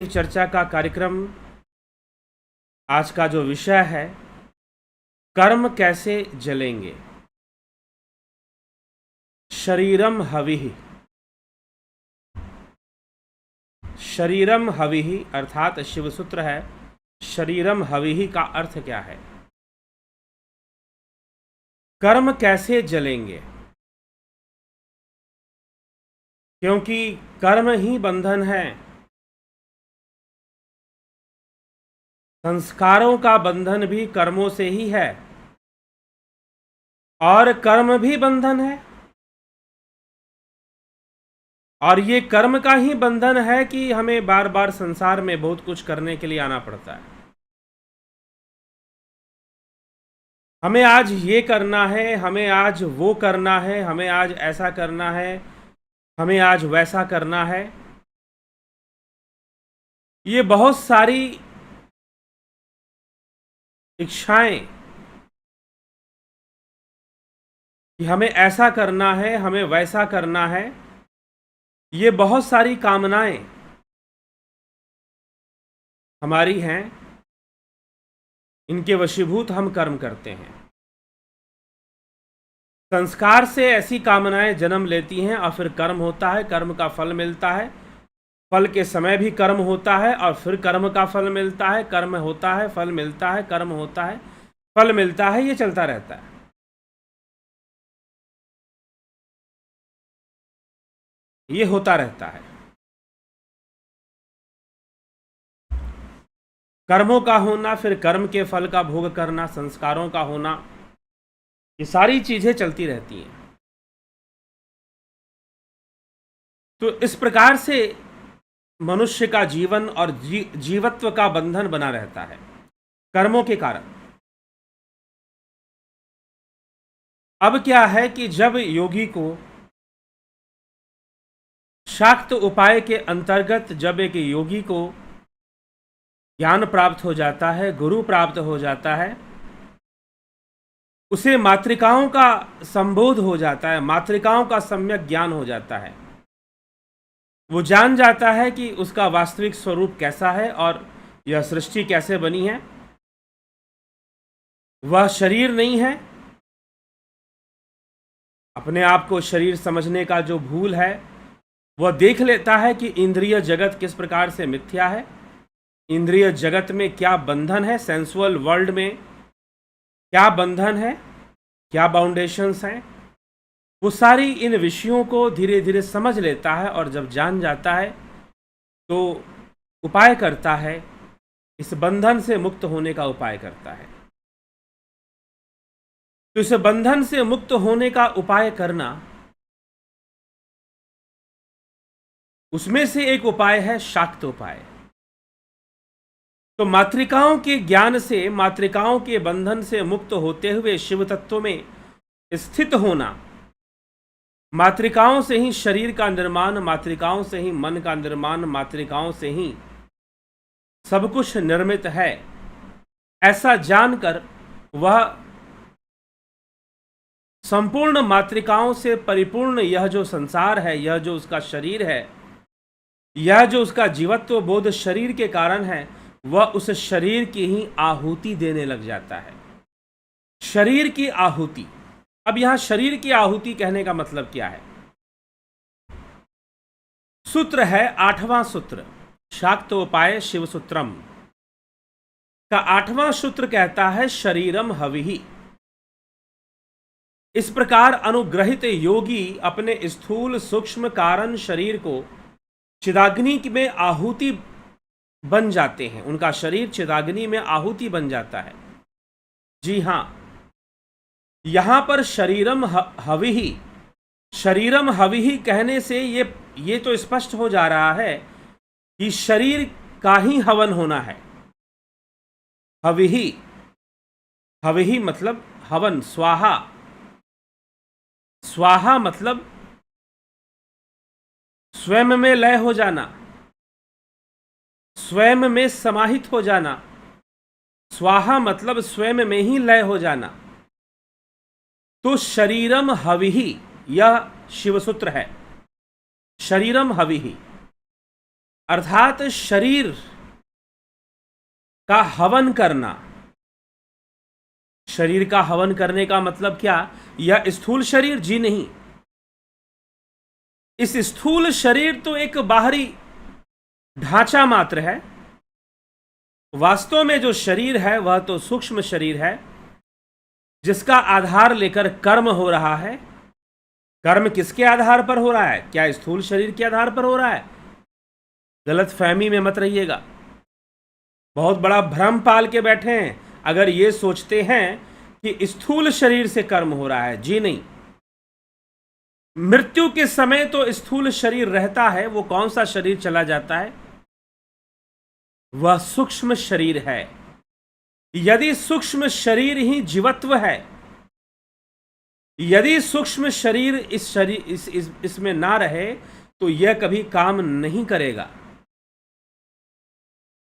चर्चा का कार्यक्रम आज का जो विषय है, कर्म कैसे जलेंगे। शरीरम हविः। शरीरम हविः अर्थात शिव सूत्र है। शरीरम हविः का अर्थ क्या है? कर्म कैसे जलेंगे, क्योंकि कर्म ही बंधन है। संस्कारों का बंधन भी कर्मों से ही है और कर्म भी बंधन है। और ये कर्म का ही बंधन है कि हमें बार बार संसार में बहुत कुछ करने के लिए आना पड़ता है। हमें आज ये करना है, हमें आज वो करना है, हमें आज ऐसा करना है, हमें आज वैसा करना है। ये बहुत सारी इच्छाएं कि हमें ऐसा करना है, हमें वैसा करना है, ये बहुत सारी कामनाएं हमारी हैं। इनके वशीभूत हम कर्म करते हैं। संस्कार से ऐसी कामनाएं जन्म लेती हैं और फिर कर्म होता है, कर्म का फल मिलता है। फल के समय भी कर्म होता है और फिर कर्म का फल मिलता है। कर्म होता है, फल मिलता है, कर्म होता है, फल मिलता है। ये चलता रहता है। ये होता रहता है। कर्मों का होना, फिर कर्म के फल का भोग करना, संस्कारों का होना, ये सारी चीजें चलती रहती हैं। तो इस प्रकार से मनुष्य का जीवन और जीवत्व का बंधन बना रहता है कर्मों के कारण। अब क्या है कि जब योगी को शाक्त उपाय के अंतर्गत जब एक योगी को ज्ञान प्राप्त हो जाता है, गुरु प्राप्त हो जाता है, उसे मातृकाओं का संबोध हो जाता है, मातृकाओं का सम्यक ज्ञान हो जाता है। वो जान जाता है कि उसका वास्तविक स्वरूप कैसा है और यह सृष्टि कैसे बनी है। वह शरीर नहीं है। अपने आप को शरीर समझने का जो भूल है, वह देख लेता है कि इंद्रिय जगत किस प्रकार से मिथ्या है, इंद्रिय जगत में क्या बंधन है, सेंसुअल वर्ल्ड में क्या बंधन है, क्या बाउंडेशंस हैं। वो सारी इन विषयों को धीरे धीरे समझ लेता है और जब जान जाता है तो उपाय करता है, इस बंधन से मुक्त होने का उपाय करता है। तो इस बंधन से मुक्त होने का उपाय करना, उसमें से एक उपाय है शाक्त उपाय। तो मातृकाओं के ज्ञान से, मातृकाओं के बंधन से मुक्त होते हुए शिव तत्व में स्थित होना, मातृकाओं से ही शरीर का निर्माण, मातृकाओं से ही मन का निर्माण, मातृकाओं से ही सब कुछ निर्मित है, ऐसा जानकर वह संपूर्ण मातृकाओं से परिपूर्ण यह जो संसार है, यह जो उसका शरीर है, यह जो उसका जीवत्व बोध शरीर के कारण है, वह उस शरीर की ही आहुति देने लग जाता है। शरीर की आहुति। अब यहां शरीर की आहुति कहने का मतलब क्या है? सूत्र है 8वां सूत्र, शाक्तोपाय शिव सूत्रम का 8वां सूत्र कहता है शरीरम हविः। इस प्रकार अनुग्रहित योगी अपने स्थूल सूक्ष्म कारण शरीर को चिदाग्नि में आहुति बन जाते हैं। उनका शरीर चिदाग्नि में आहुति बन जाता है। जी हां, यहां पर शरीरम हविः, शरीरम हविः कहने से ये तो स्पष्ट हो जा रहा है कि शरीर का ही हवन होना है। हविः, हविः मतलब हवन, स्वाहा। स्वाहा मतलब स्वयं में लय हो जाना, स्वयं में समाहित हो जाना। स्वाहा मतलब स्वयं में ही लय हो जाना। तो शरीरम हविः यह शिव सूत्र है। शरीरम हविः। अर्थात शरीर का हवन करना। शरीर का हवन करने का मतलब क्या? यह स्थूल शरीर? जी नहीं। इस स्थूल शरीर तो एक बाहरी ढांचा मात्र है। वास्तव में जो शरीर है वह तो सूक्ष्म शरीर है, जिसका आधार लेकर कर्म हो रहा है। कर्म किसके आधार पर हो रहा है? क्या स्थूल शरीर के आधार पर हो रहा है? गलत फहमी में मत रहिएगा। बहुत बड़ा भ्रम पाल के बैठे हैं अगर ये सोचते हैं कि स्थूल शरीर से कर्म हो रहा है। जी नहीं। मृत्यु के समय तो स्थूल शरीर रहता है, वो कौन सा शरीर चला जाता है? वह सूक्ष्म शरीर है। यदि सूक्ष्म शरीर ही जीवत्व है, यदि सूक्ष्म शरीर इसमें ना रहे तो यह कभी काम नहीं करेगा।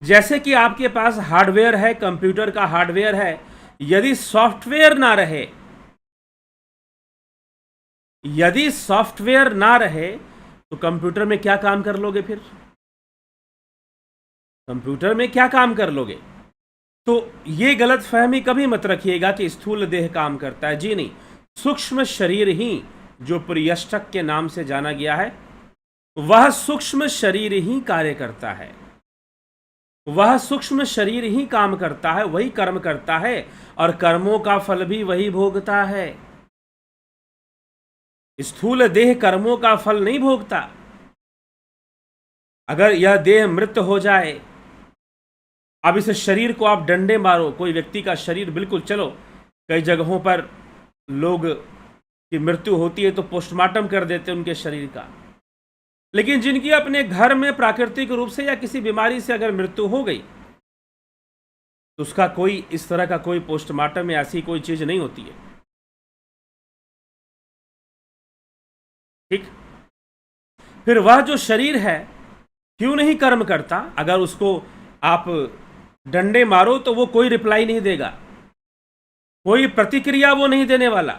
जैसे कि आपके पास हार्डवेयर है, कंप्यूटर का हार्डवेयर है, यदि सॉफ्टवेयर ना रहे, यदि सॉफ्टवेयर ना रहे तो कंप्यूटर में क्या काम कर लोगे? फिर कंप्यूटर में क्या काम कर लोगे? तो ये गलत फहमी कभी मत रखिएगा कि स्थूल देह काम करता है। जी नहीं। सूक्ष्म शरीर ही, जो प्रियष्टक के नाम से जाना गया है, वह सूक्ष्म शरीर ही कार्य करता है। वह सूक्ष्म शरीर ही काम करता है, वही कर्म करता है और कर्मों का फल भी वही भोगता है। स्थूल देह कर्मों का फल नहीं भोगता। अगर यह देह मृत हो जाए, अब इस शरीर को आप डंडे मारो, कोई व्यक्ति का शरीर बिल्कुल, चलो कई जगहों पर लोग की मृत्यु होती है तो पोस्टमार्टम कर देते हैं उनके शरीर का, लेकिन जिनकी अपने घर में प्राकृतिक रूप से या किसी बीमारी से अगर मृत्यु हो गई तो उसका कोई इस तरह का कोई पोस्टमार्टम या ऐसी कोई चीज नहीं होती है। ठीक। फिर वह जो शरीर है क्यों नहीं कर्म करता? अगर उसको आप डंडे मारो तो वो कोई रिप्लाई नहीं देगा, कोई प्रतिक्रिया वो नहीं देने वाला।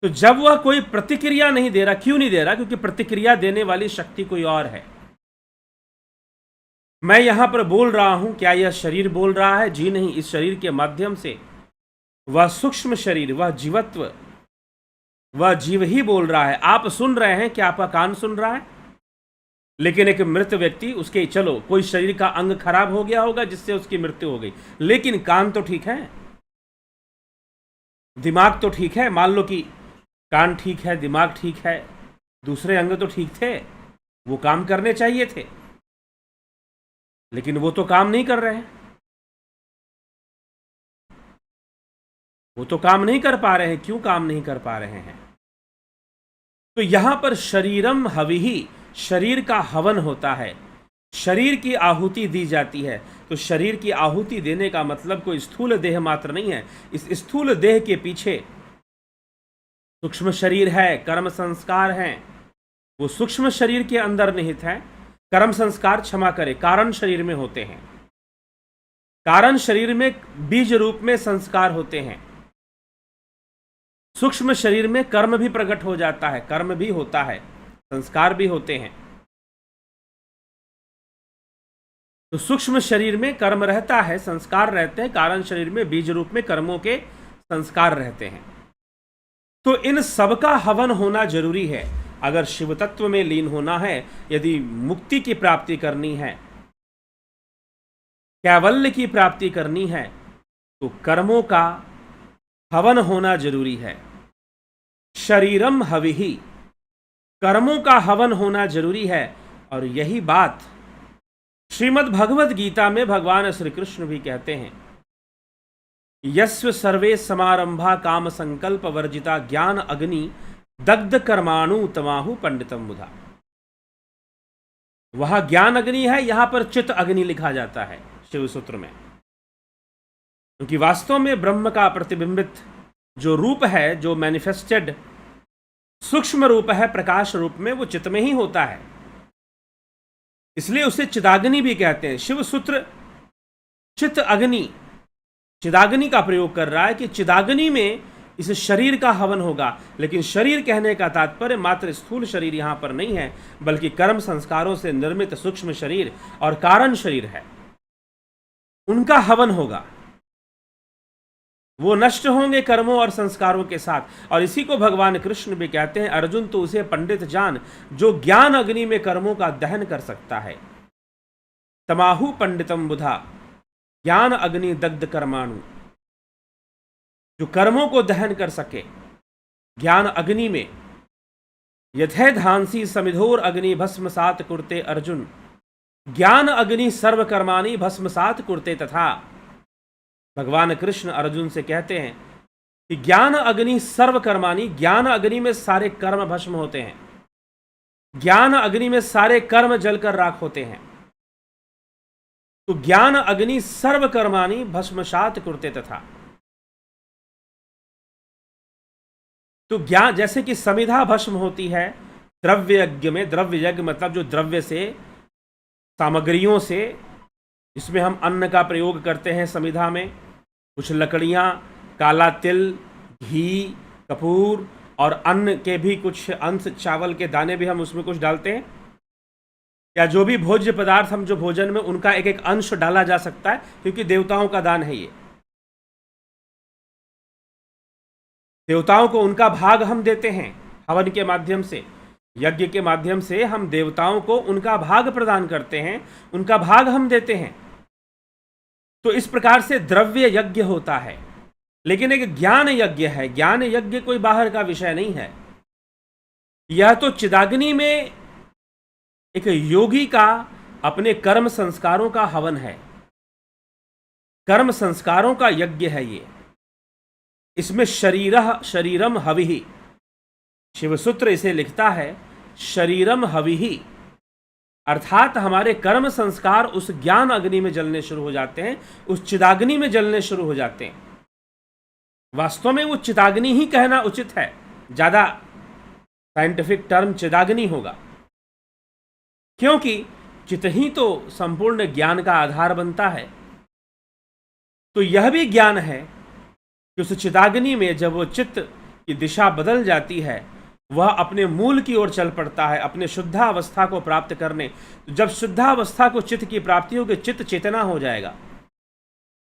तो जब वह कोई प्रतिक्रिया नहीं दे रहा, क्यों नहीं दे रहा? क्योंकि प्रतिक्रिया देने वाली शक्ति कोई और है। मैं यहां पर बोल रहा हूं, क्या यह शरीर बोल रहा है? जी नहीं। इस शरीर के माध्यम से वह सूक्ष्म शरीर, वह जीवत्व, वह जीव ही बोल रहा है। आप सुन रहे हैं, क्या आपका कान सुन रहा है? लेकिन एक मृत व्यक्ति, उसके चलो कोई शरीर का अंग खराब हो गया होगा जिससे उसकी मृत्यु हो गई, लेकिन कान तो ठीक है, दिमाग तो ठीक है। मान लो कि कान ठीक है, दिमाग ठीक है, दूसरे अंग तो ठीक थे, वो काम करने चाहिए थे, लेकिन वो तो काम नहीं कर रहे हैं, वो तो काम नहीं कर पा रहे हैं। क्यों काम नहीं कर पा रहे हैं? तो यहां पर शरीरम हविहि, शरीर का हवन होता है, शरीर की आहुति दी जाती है। तो शरीर की आहुति देने का मतलब कोई स्थूल देह मात्र नहीं है। इस स्थूल देह के पीछे सूक्ष्म शरीर है, कर्म संस्कार हैं, वो सूक्ष्म शरीर के अंदर निहित है। कर्म संस्कार, क्षमा करे, कारण शरीर में होते हैं। कारण शरीर में बीज रूप में संस्कार होते हैं। सूक्ष्म शरीर में कर्म भी प्रकट हो जाता है, कर्म भी होता है, संस्कार भी होते हैं। तो सूक्ष्म शरीर में कर्म रहता है, संस्कार रहते हैं, कारण शरीर में बीज रूप में कर्मों के संस्कार रहते हैं। तो इन सब का हवन होना जरूरी है। अगर शिव तत्व में लीन होना है, यदि मुक्ति की प्राप्ति करनी है, कैवल्य की प्राप्ति करनी है, तो कर्मों का हवन होना जरूरी है। शरीरम हविहि, कर्मों का हवन होना जरूरी है। और यही बात श्रीमद् भगवद गीता में भगवान श्री कृष्ण भी कहते हैं, यस्व सर्वे समारंभा काम संकल्प वर्जिता ज्ञान अग्नि दग्ध कर्माणु तमाहु पंडितम बुधा। वह ज्ञान अग्नि है, यहां पर चित्त अग्नि लिखा जाता है शिव सूत्र में, क्योंकि वास्तव में ब्रह्म का प्रतिबिंबित जो रूप है, जो मैनिफेस्टेड सूक्ष्म रूप है प्रकाश रूप में, वो चित्त में ही होता है। इसलिए उसे चिदाग्नि भी कहते हैं। शिव सूत्र चित्त अग्नि, चिदाग्नि का प्रयोग कर रहा है कि चिदाग्नि में इस शरीर का हवन होगा। लेकिन शरीर कहने का तात्पर्य मात्र स्थूल शरीर यहां पर नहीं है, बल्कि कर्म संस्कारों से निर्मित सूक्ष्म शरीर और कारण शरीर है, उनका हवन होगा। वो नष्ट होंगे कर्मों और संस्कारों के साथ। और इसी को भगवान कृष्ण भी कहते हैं, अर्जुन तो उसे पंडित जान जो ज्ञान अग्नि में कर्मों का दहन कर सकता है। तमाहु पंडितम बुधा ज्ञान अग्नि दग्ध कर्माणु, जो कर्मों को दहन कर सके ज्ञान अग्नि में। यथे धांसी समिधोर अग्नि भस्मसात कुरते अर्जुन, ज्ञान अग्नि सर्व कर्माणि भस्मसात कुरते तथा। भगवान कृष्ण अर्जुन से कहते हैं कि ज्ञान अग्नि सर्व कर्माणि, ज्ञान अग्नि में सारे कर्म भस्म होते हैं, ज्ञान अग्नि में सारे कर्म जलकर राख होते हैं। तो ज्ञान अग्नि सर्व कर्माणि भस्मसात कुरते तथा। तो ज्ञान जैसे कि समिधा भस्म होती है द्रव्य यज्ञ में, द्रव्य यज्ञ मतलब जो द्रव्य से, सामग्रियों से, इसमें हम अन्न का प्रयोग करते हैं समिधा में, कुछ लकड़ियाँ, काला तिल, घी, कपूर और अन्न के भी कुछ अंश, चावल के दाने भी हम उसमें कुछ डालते हैं, या जो भी भोज्य पदार्थ हम जो भोजन में, उनका एक एक अंश डाला जा सकता है, क्योंकि देवताओं का दान है ये। देवताओं को उनका भाग हम देते हैं हवन के माध्यम से, यज्ञ के माध्यम से हम देवताओं को उनका भाग प्रदान करते हैं, उनका भाग हम देते हैं। तो इस प्रकार से द्रव्य यज्ञ होता है। लेकिन एक ज्ञान यज्ञ है। ज्ञान यज्ञ कोई बाहर का विषय नहीं है, यह तो चिदाग्नि में एक योगी का अपने कर्म संस्कारों का हवन है, कर्म संस्कारों का यज्ञ है ये। इसमें शरीरम हविहि, शिवसूत्र इसे लिखता है शरीरम हविहि, अर्थात हमारे कर्म संस्कार उस ज्ञान अग्नि में जलने शुरू हो जाते हैं, उस चिदाग्नि में जलने शुरू हो जाते हैं। वास्तव में वो चिदाग्नि ही कहना उचित है, ज्यादा साइंटिफिक टर्म चिदाग्नि होगा, क्योंकि चित ही तो संपूर्ण ज्ञान का आधार बनता है। तो यह भी ज्ञान है कि उस चिदाग्नि में जब वो चित्त की दिशा बदल जाती है, वह अपने मूल की ओर चल पड़ता है, अपने शुद्धावस्था को प्राप्त करने। जब शुद्धावस्था को चित्त की प्राप्ति होगी, चित्त चेतना हो जाएगा,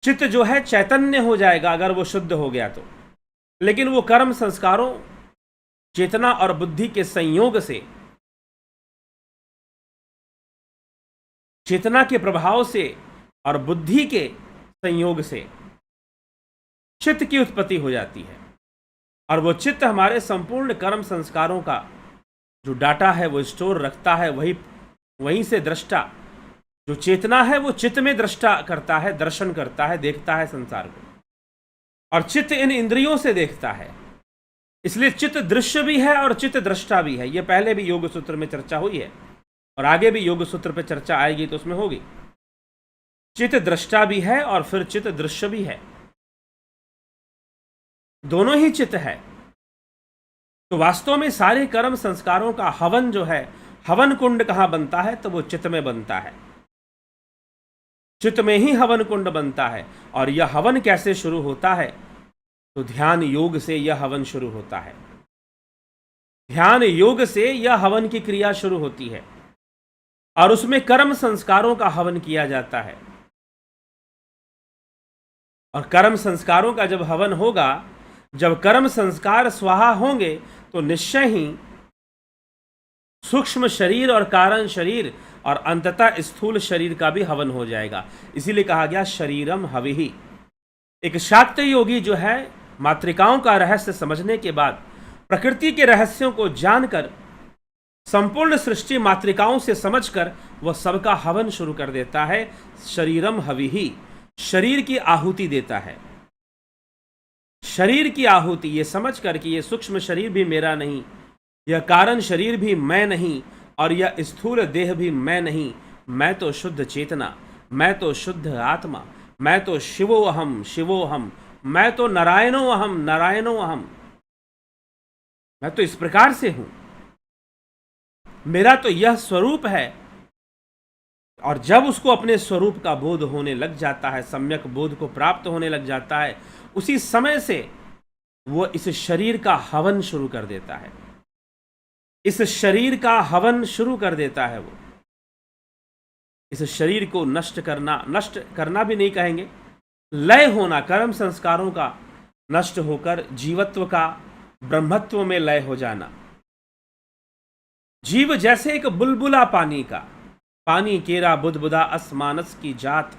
चित्त जो है चैतन्य हो जाएगा अगर वो शुद्ध हो गया तो। लेकिन वो कर्म संस्कारों, चेतना और बुद्धि के संयोग से, चेतना के प्रभाव से और बुद्धि के संयोग से चित्त की उत्पत्ति हो जाती है। और वो चित्त हमारे संपूर्ण कर्म संस्कारों का जो डाटा है वो स्टोर रखता है। वहीं से दृष्टा, जो चेतना है वो चित्त में दृष्टा करता है, दर्शन करता है, देखता है संसार को। और चित्त इन इंद्रियों से देखता है, इसलिए चित्त दृश्य भी है और चित्त दृष्टा भी है। ये पहले भी योग सूत्र में चर्चा हुई है और आगे भी योग सूत्र पे चर्चा आएगी तो उसमें होगी। चित्त दृष्टा भी है और फिर चित्त दृश्य भी है, दोनों ही चित्त है। तो वास्तव में सारे कर्म संस्कारों का हवन जो है, हवन कुंड कहां बनता है? तो वो चित्त में बनता है, चित्त में ही हवन कुंड बनता है। और यह हवन कैसे शुरू होता है? तो ध्यान योग से यह हवन शुरू होता है। ध्यान योग से यह हवन की क्रिया शुरू होती है और उसमें कर्म संस्कारों का हवन किया जाता है। और कर्म संस्कारों का जब हवन होगा, जब कर्म संस्कार स्वाहा होंगे, तो निश्चय ही सूक्ष्म शरीर और कारण शरीर और अंततः स्थूल शरीर का भी हवन हो जाएगा। इसीलिए कहा गया शरीरम हविहि। एक शाक्त योगी जो है, मातृकाओं का रहस्य समझने के बाद, प्रकृति के रहस्यों को जानकर, संपूर्ण सृष्टि मातृकाओं से समझकर, वह सबका हवन शुरू कर देता है। शरीरम हविहि, शरीर की आहुति देता है। शरीर की आहुति ये समझ कर कि ये सूक्ष्म शरीर भी मेरा नहीं, यह कारण शरीर भी मैं नहीं, और यह स्थूल देह भी मैं नहीं। मैं तो शुद्ध चेतना, मैं तो शुद्ध आत्मा, मैं तो शिवोहम शिवोहम, मैं तो नारायणो अहम नारायणो अहम। मैं तो इस प्रकार से हूं, मेरा तो यह स्वरूप है। और जब उसको अपने स्वरूप का बोध होने लग जाता है, सम्यक बोध को प्राप्त होने लग जाता है, उसी समय से वो इस शरीर का हवन शुरू कर देता है। इस शरीर का हवन शुरू कर देता है वो। इस शरीर को नष्ट करना भी नहीं कहेंगे, लय होना, कर्म संस्कारों का नष्ट होकर जीवत्व का ब्रह्मत्व में लय हो जाना। जीव जैसे एक बुलबुला पानी का, पानी केरा बुदबुदा असमानस की जात,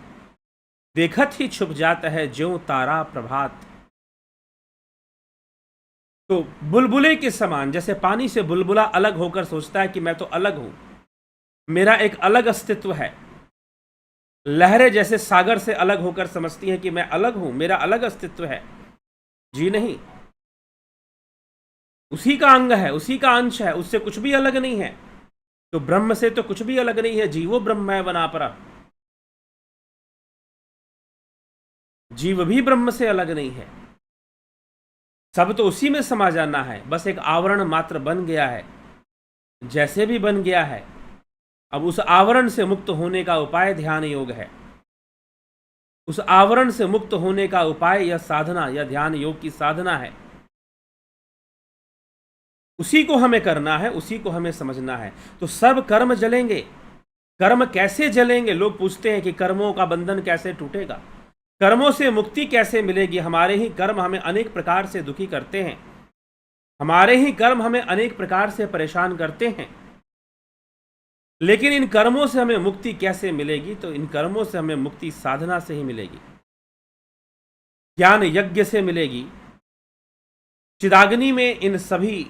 देखत ही छुप जाता है ज्यों तारा प्रभात। तो बुलबुले के समान, जैसे पानी से बुलबुला अलग होकर सोचता है कि मैं तो अलग हूं, मेरा एक अलग अस्तित्व है। लहरें जैसे सागर से अलग होकर समझती हैं कि मैं अलग हूं, मेरा अलग अस्तित्व है। जी नहीं, उसी का अंग है, उसी का अंश है, उससे कुछ भी अलग नहीं है। तो ब्रह्म से तो कुछ भी अलग नहीं है। जीवो ब्रह्म है वनापरा, जीव भी ब्रह्म से अलग नहीं है। सब तो उसी में समा जाना है, बस एक आवरण मात्र बन गया है। जैसे भी बन गया है, अब उस आवरण से मुक्त होने का उपाय ध्यान योग है। उस आवरण से मुक्त होने का उपाय यह साधना, यह ध्यान योग की साधना है। उसी को हमें करना है, उसी को हमें समझना है। तो सब कर्म जलेंगे। कर्म कैसे जलेंगे? लोग पूछते हैं कि कर्मों का बंधन कैसे टूटेगा, कर्मों से मुक्ति कैसे मिलेगी। हमारे ही कर्म हमें अनेक प्रकार से दुखी करते हैं, हमारे ही कर्म हमें अनेक प्रकार से परेशान करते हैं। लेकिन इन कर्मों से हमें मुक्ति कैसे मिलेगी? तो इन कर्मों से हमें मुक्ति साधना से ही मिलेगी, ज्ञान यज्ञ से मिलेगी। चिदाग्नि में इन सभी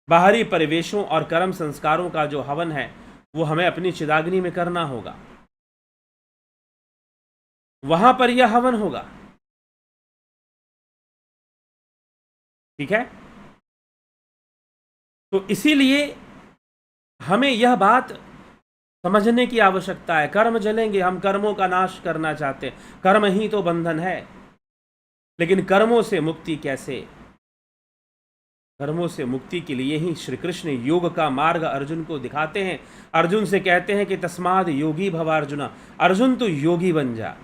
बाहरी परिवेशों और कर्म संस्कारों का जो हवन है वो हमें अपनी चिदाग्नि में करना होगा, वहां पर यह हवन होगा। ठीक है? तो इसीलिए हमें यह बात समझने की आवश्यकता है। कर्म जलेंगे, हम कर्मों का नाश करना चाहते हैं, कर्म ही तो बंधन है। लेकिन कर्मों से मुक्ति कैसे? कर्मों से मुक्ति के लिए ही श्री कृष्ण योग का मार्ग अर्जुन को दिखाते हैं। अर्जुन से कहते हैं कि तस्माद योगी भवार्जुना, अर्जुन तो योगी बन जा।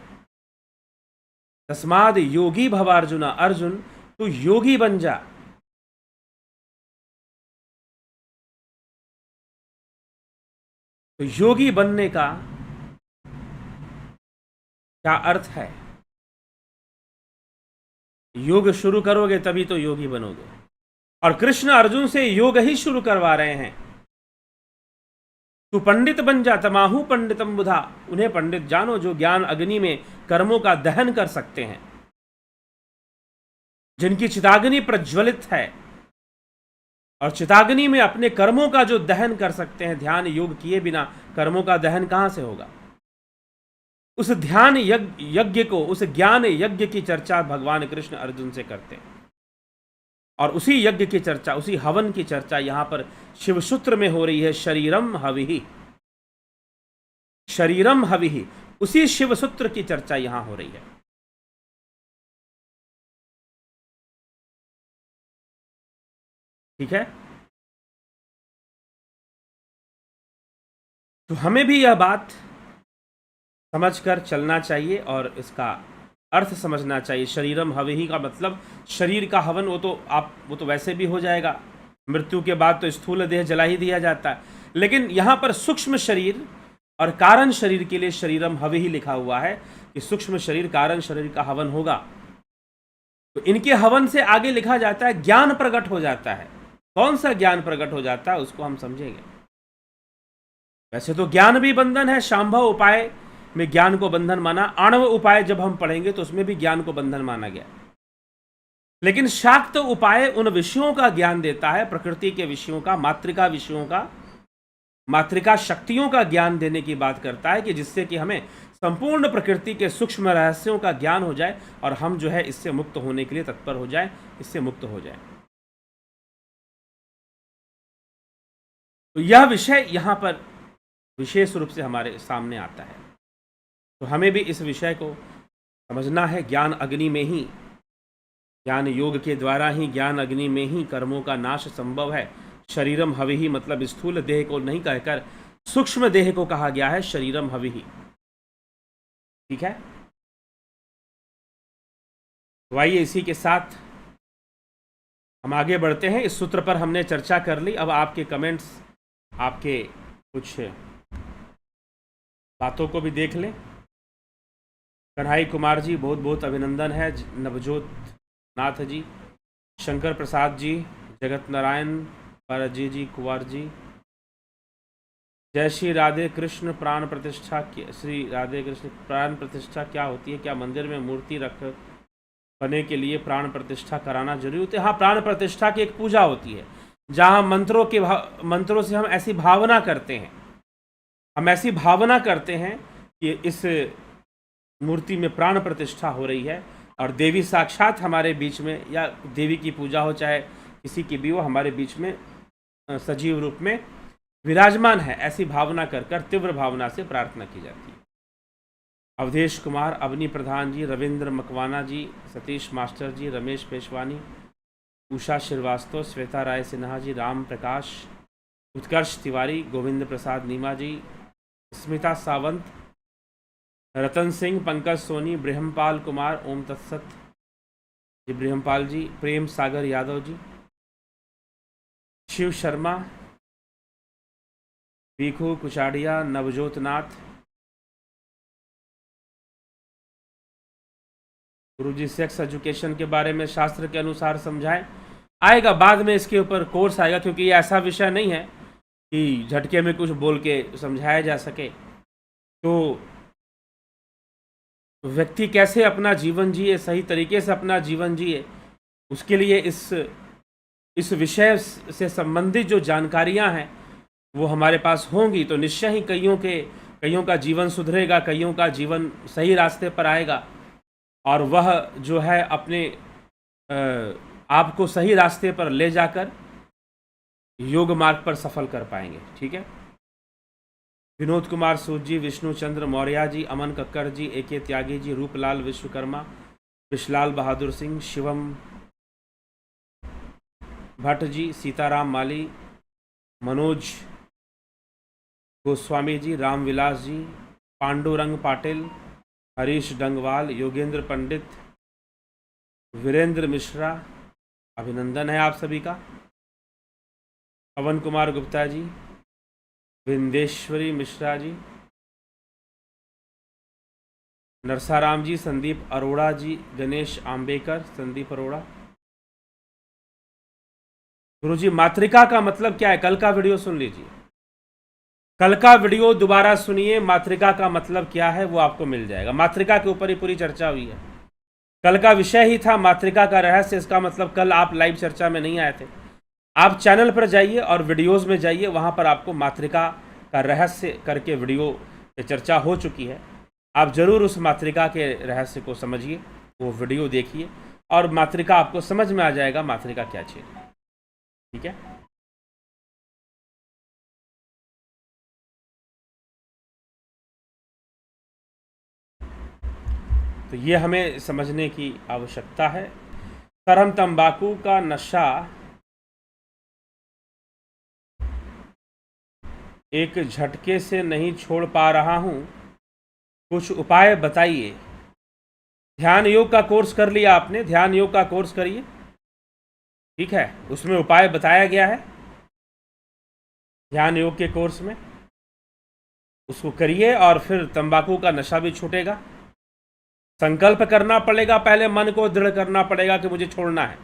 तस्माद योगी भवार्जुना, अर्जुन तू योगी बन जा। तो योगी बनने का क्या अर्थ है? योग शुरू करोगे तभी तो योगी बनोगे। और कृष्ण अर्जुन से योग ही शुरू करवा रहे हैं। तू पंडित बन जा, तमाहू पंडितम बुधा, उन्हें पंडित जानो जो ज्ञान अग्नि में कर्मों का दहन कर सकते हैं, जिनकी चिताग्नि प्रज्वलित है और चिताग्नि में अपने कर्मों का जो दहन कर सकते हैं। ध्यान योग किए बिना कर्मों का दहन कहां से होगा? उस ध्यान यज्ञ को, उस ज्ञान यज्ञ की चर्चा भगवान कृष्ण अर्जुन से करते हैं। और उसी यज्ञ की चर्चा, उसी हवन की चर्चा यहां पर शिवसूत्र में हो रही है। शरीरम हविहि, शरीरम हविहि, उसी शिवसूत्र की चर्चा यहां हो रही है। ठीक है? तो हमें भी यह बात समझकर चलना चाहिए और इसका अर्थ समझना चाहिए। शरीरम हविहि का मतलब शरीर का हवन, वो तो वैसे भी हो जाएगा। मृत्यु के बाद तो स्थूल देह जला ही दिया जाता है। लेकिन यहां पर सूक्ष्म शरीर और कारण शरीर के लिए शरीरम हविहि लिखा हुआ है कि सूक्ष्म शरीर, कारण शरीर का हवन होगा। तो इनके हवन से आगे लिखा जाता है ज्ञान प्रकट हो जाता है। कौन सा ज्ञान प्रकट हो जाता है उसको हम समझेंगे। वैसे तो ज्ञान भी बंधन है। शांभव उपाय में ज्ञान को बंधन माना, आणव उपाय जब हम पढ़ेंगे तो उसमें भी ज्ञान को बंधन माना गया। लेकिन शाक्त उपाय उन विषयों का ज्ञान देता है, प्रकृति के विषयों का, मातृका विषयों का, मातृका शक्तियों का ज्ञान देने की बात करता है कि जिससे कि हमें संपूर्ण प्रकृति के सूक्ष्म रहस्यों का ज्ञान हो जाए और हम जो है इससे मुक्त होने के लिए तत्पर हो जाए, इससे मुक्त हो जाए। तो यह विषय यहां पर विशेष रूप से हमारे सामने आता है। तो हमें भी इस विषय को समझना है। ज्ञान अग्नि में ही, ज्ञान योग के द्वारा ही, ज्ञान अग्नि में ही कर्मों का नाश संभव है। शरीरम हविहि मतलब स्थूल देह को नहीं कहकर सूक्ष्म देह को कहा गया है शरीरम हविहि। ठीक है? तो आइए इसी के साथ हम आगे बढ़ते हैं। इस सूत्र पर हमने चर्चा कर ली। अब आपके कमेंट्स, आपके कुछ बातों को भी देख लें। कन्हई कुमार जी, बहुत बहुत अभिनंदन है। नवजोत नाथ जी, शंकर प्रसाद जी, जगत नारायण परजी जी, कुंवर जी, जय श्री राधे कृष्ण। प्राण प्रतिष्ठा, श्री राधे कृष्ण, प्राण प्रतिष्ठा क्या होती है? क्या मंदिर में मूर्ति रख बने के लिए प्राण प्रतिष्ठा कराना जरूरी होती है? हाँ, प्राण प्रतिष्ठा की एक पूजा होती है जहाँ मंत्रों से हम ऐसी भावना करते हैं, हम ऐसी भावना करते हैं कि इस मूर्ति में प्राण प्रतिष्ठा हो रही है और देवी साक्षात हमारे बीच में, या देवी की पूजा हो चाहे किसी की भी हो, हमारे बीच में सजीव रूप में विराजमान है। ऐसी भावना कर तीव्र भावना से प्रार्थना की जाती है। अवधेश कुमार, अवनी प्रधान जी, रविंद्र मकवाना जी, सतीश मास्टर जी, रमेश पेशवानी, उषा श्रीवास्तव, श्वेता राय सिन्हा जी, राम प्रकाश, उत्कर्ष तिवारी, गोविंद प्रसाद नीमा जी, स्मिता सावंत, रतन सिंह, पंकज सोनी, ब्रह्मपाल कुमार, ओम तत्सत जी, ब्रह्मपाल जी, प्रेम सागर यादव जी, शिव शर्मा, वीखू कुचाड़िया, नवजोत नाथ, गुरुजी सेक्स एजुकेशन के बारे में शास्त्र के अनुसार समझाएं। आएगा बाद में, इसके ऊपर कोर्स आएगा, क्योंकि ये ऐसा विषय नहीं है कि झटके में कुछ बोल के समझाया जा सके। तो व्यक्ति कैसे अपना जीवन जिए, सही तरीके से अपना जीवन जिए, उसके लिए इस विषय से संबंधित जो जानकारियां हैं वो हमारे पास होंगी तो निश्चय ही कईयों का जीवन सुधरेगा, कईयों का जीवन सही रास्ते पर आएगा और वह जो है अपने आपको सही रास्ते पर ले जाकर योग मार्ग पर सफल कर पाएंगे। ठीक है। विनोद कुमार सूद जी, विष्णु चंद्र मौर्य जी, अमन कक्कर जी, AK त्यागी जी, रूपलाल विश्वकर्मा, विशलाल बहादुर सिंह, शिवम भट्ट जी, सीताराम माली, मनोज गोस्वामी जी, रामविलास जी, पांडुरंग पाटिल, हरीश डंगवाल, योगेंद्र पंडित, वीरेंद्र मिश्रा, अभिनंदन है आप सभी का। पवन कुमार गुप्ता जी, विंदेश्वरी मिश्रा जी, नरसाराम जी, संदीप अरोड़ा जी, गणेश आंबेकर, संदीप अरोड़ा। गुरुजी, मातृका का मतलब क्या है? कल का वीडियो सुन लीजिए, कल का वीडियो दोबारा सुनिए। मातृका का मतलब क्या है वो आपको मिल जाएगा। मातृका के ऊपर ही पूरी चर्चा हुई है। कल का विषय ही था मातृका का रहस्य। इसका मतलब कल आप लाइव चर्चा में नहीं आए थे। आप चैनल पर जाइए और वीडियोस में जाइए, वहां पर आपको मातृका का रहस्य करके वीडियो पे चर्चा हो चुकी है। आप जरूर उस मातृका के रहस्य को समझिए, वो वीडियो देखिए और मातृका आपको समझ में आ जाएगा मातृका क्या चीज है। ठीक है। तो ये हमें समझने की आवश्यकता है। सर, हम तंबाकू का नशा एक झटके से नहीं छोड़ पा रहा हूं, कुछ उपाय बताइए। ध्यान योग का कोर्स कर लिया आपने, ध्यान योग का कोर्स करिए। ठीक है, उसमें उपाय बताया गया है ध्यान योग के कोर्स में, उसको करिए और फिर तंबाकू का नशा भी छूटेगा। संकल्प करना पड़ेगा, पहले मन को दृढ़ करना पड़ेगा कि मुझे छोड़ना है।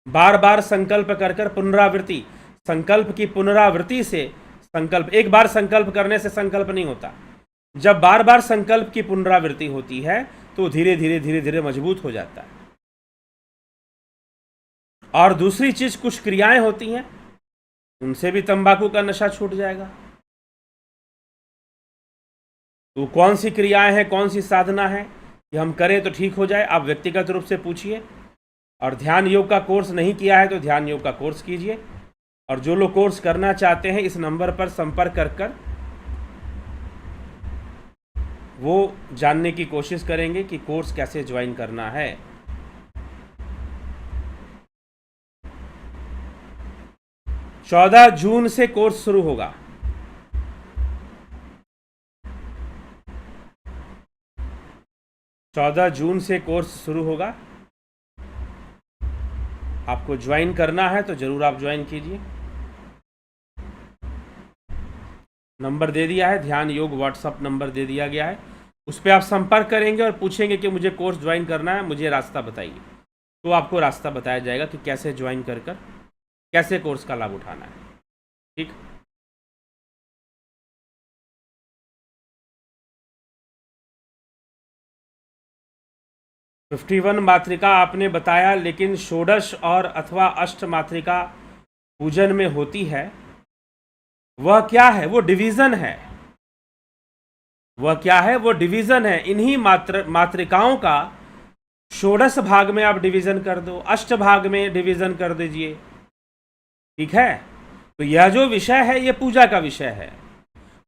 बार बार संकल्प कर पुनरावृत्ति, संकल्प की पुनरावृत्ति से संकल्प, एक बार संकल्प करने से संकल्प नहीं होता। जब बार बार संकल्प की पुनरावृत्ति होती है तो धीरे धीरे मजबूत हो जाता है। और दूसरी चीज, कुछ क्रियाएं होती हैं, उनसे भी तंबाकू का नशा छूट जाएगा। तो कौन सी क्रियाएं हैं, कौन सी साधना है कि हम करें तो ठीक हो जाए? आप व्यक्तिगत रूप से पूछिए। और ध्यान योग का कोर्स नहीं किया है तो ध्यान योग का कोर्स कीजिए। और जो लोग कोर्स करना चाहते हैं, इस नंबर पर संपर्क कर वो जानने की कोशिश करेंगे कि कोर्स कैसे ज्वाइन करना है। चौदह जून से कोर्स शुरू होगा। 14 जून से कोर्स शुरू होगा। आपको ज्वाइन करना है तो ज़रूर आप ज्वाइन कीजिए। नंबर दे दिया है, ध्यान योग व्हाट्सअप नंबर दे दिया गया है, उस पर आप संपर्क करेंगे और पूछेंगे कि मुझे कोर्स ज्वाइन करना है, मुझे रास्ता बताइए, तो आपको रास्ता बताया जाएगा कि कैसे ज्वाइन कर कैसे कोर्स का लाभ उठाना है। ठीक, तो 51 मातृका आपने बताया, लेकिन षोडश और अथवा अष्ट मातृका पूजन में होती है, वह क्या है? वो डिवीजन है। वह क्या है? वो डिवीजन है। इन्हीं मातृकाओं का षोडश भाग में आप डिवीजन कर दो, अष्ट भाग में डिवीजन कर दीजिए। ठीक है, तो यह जो विषय है ये पूजा का विषय है।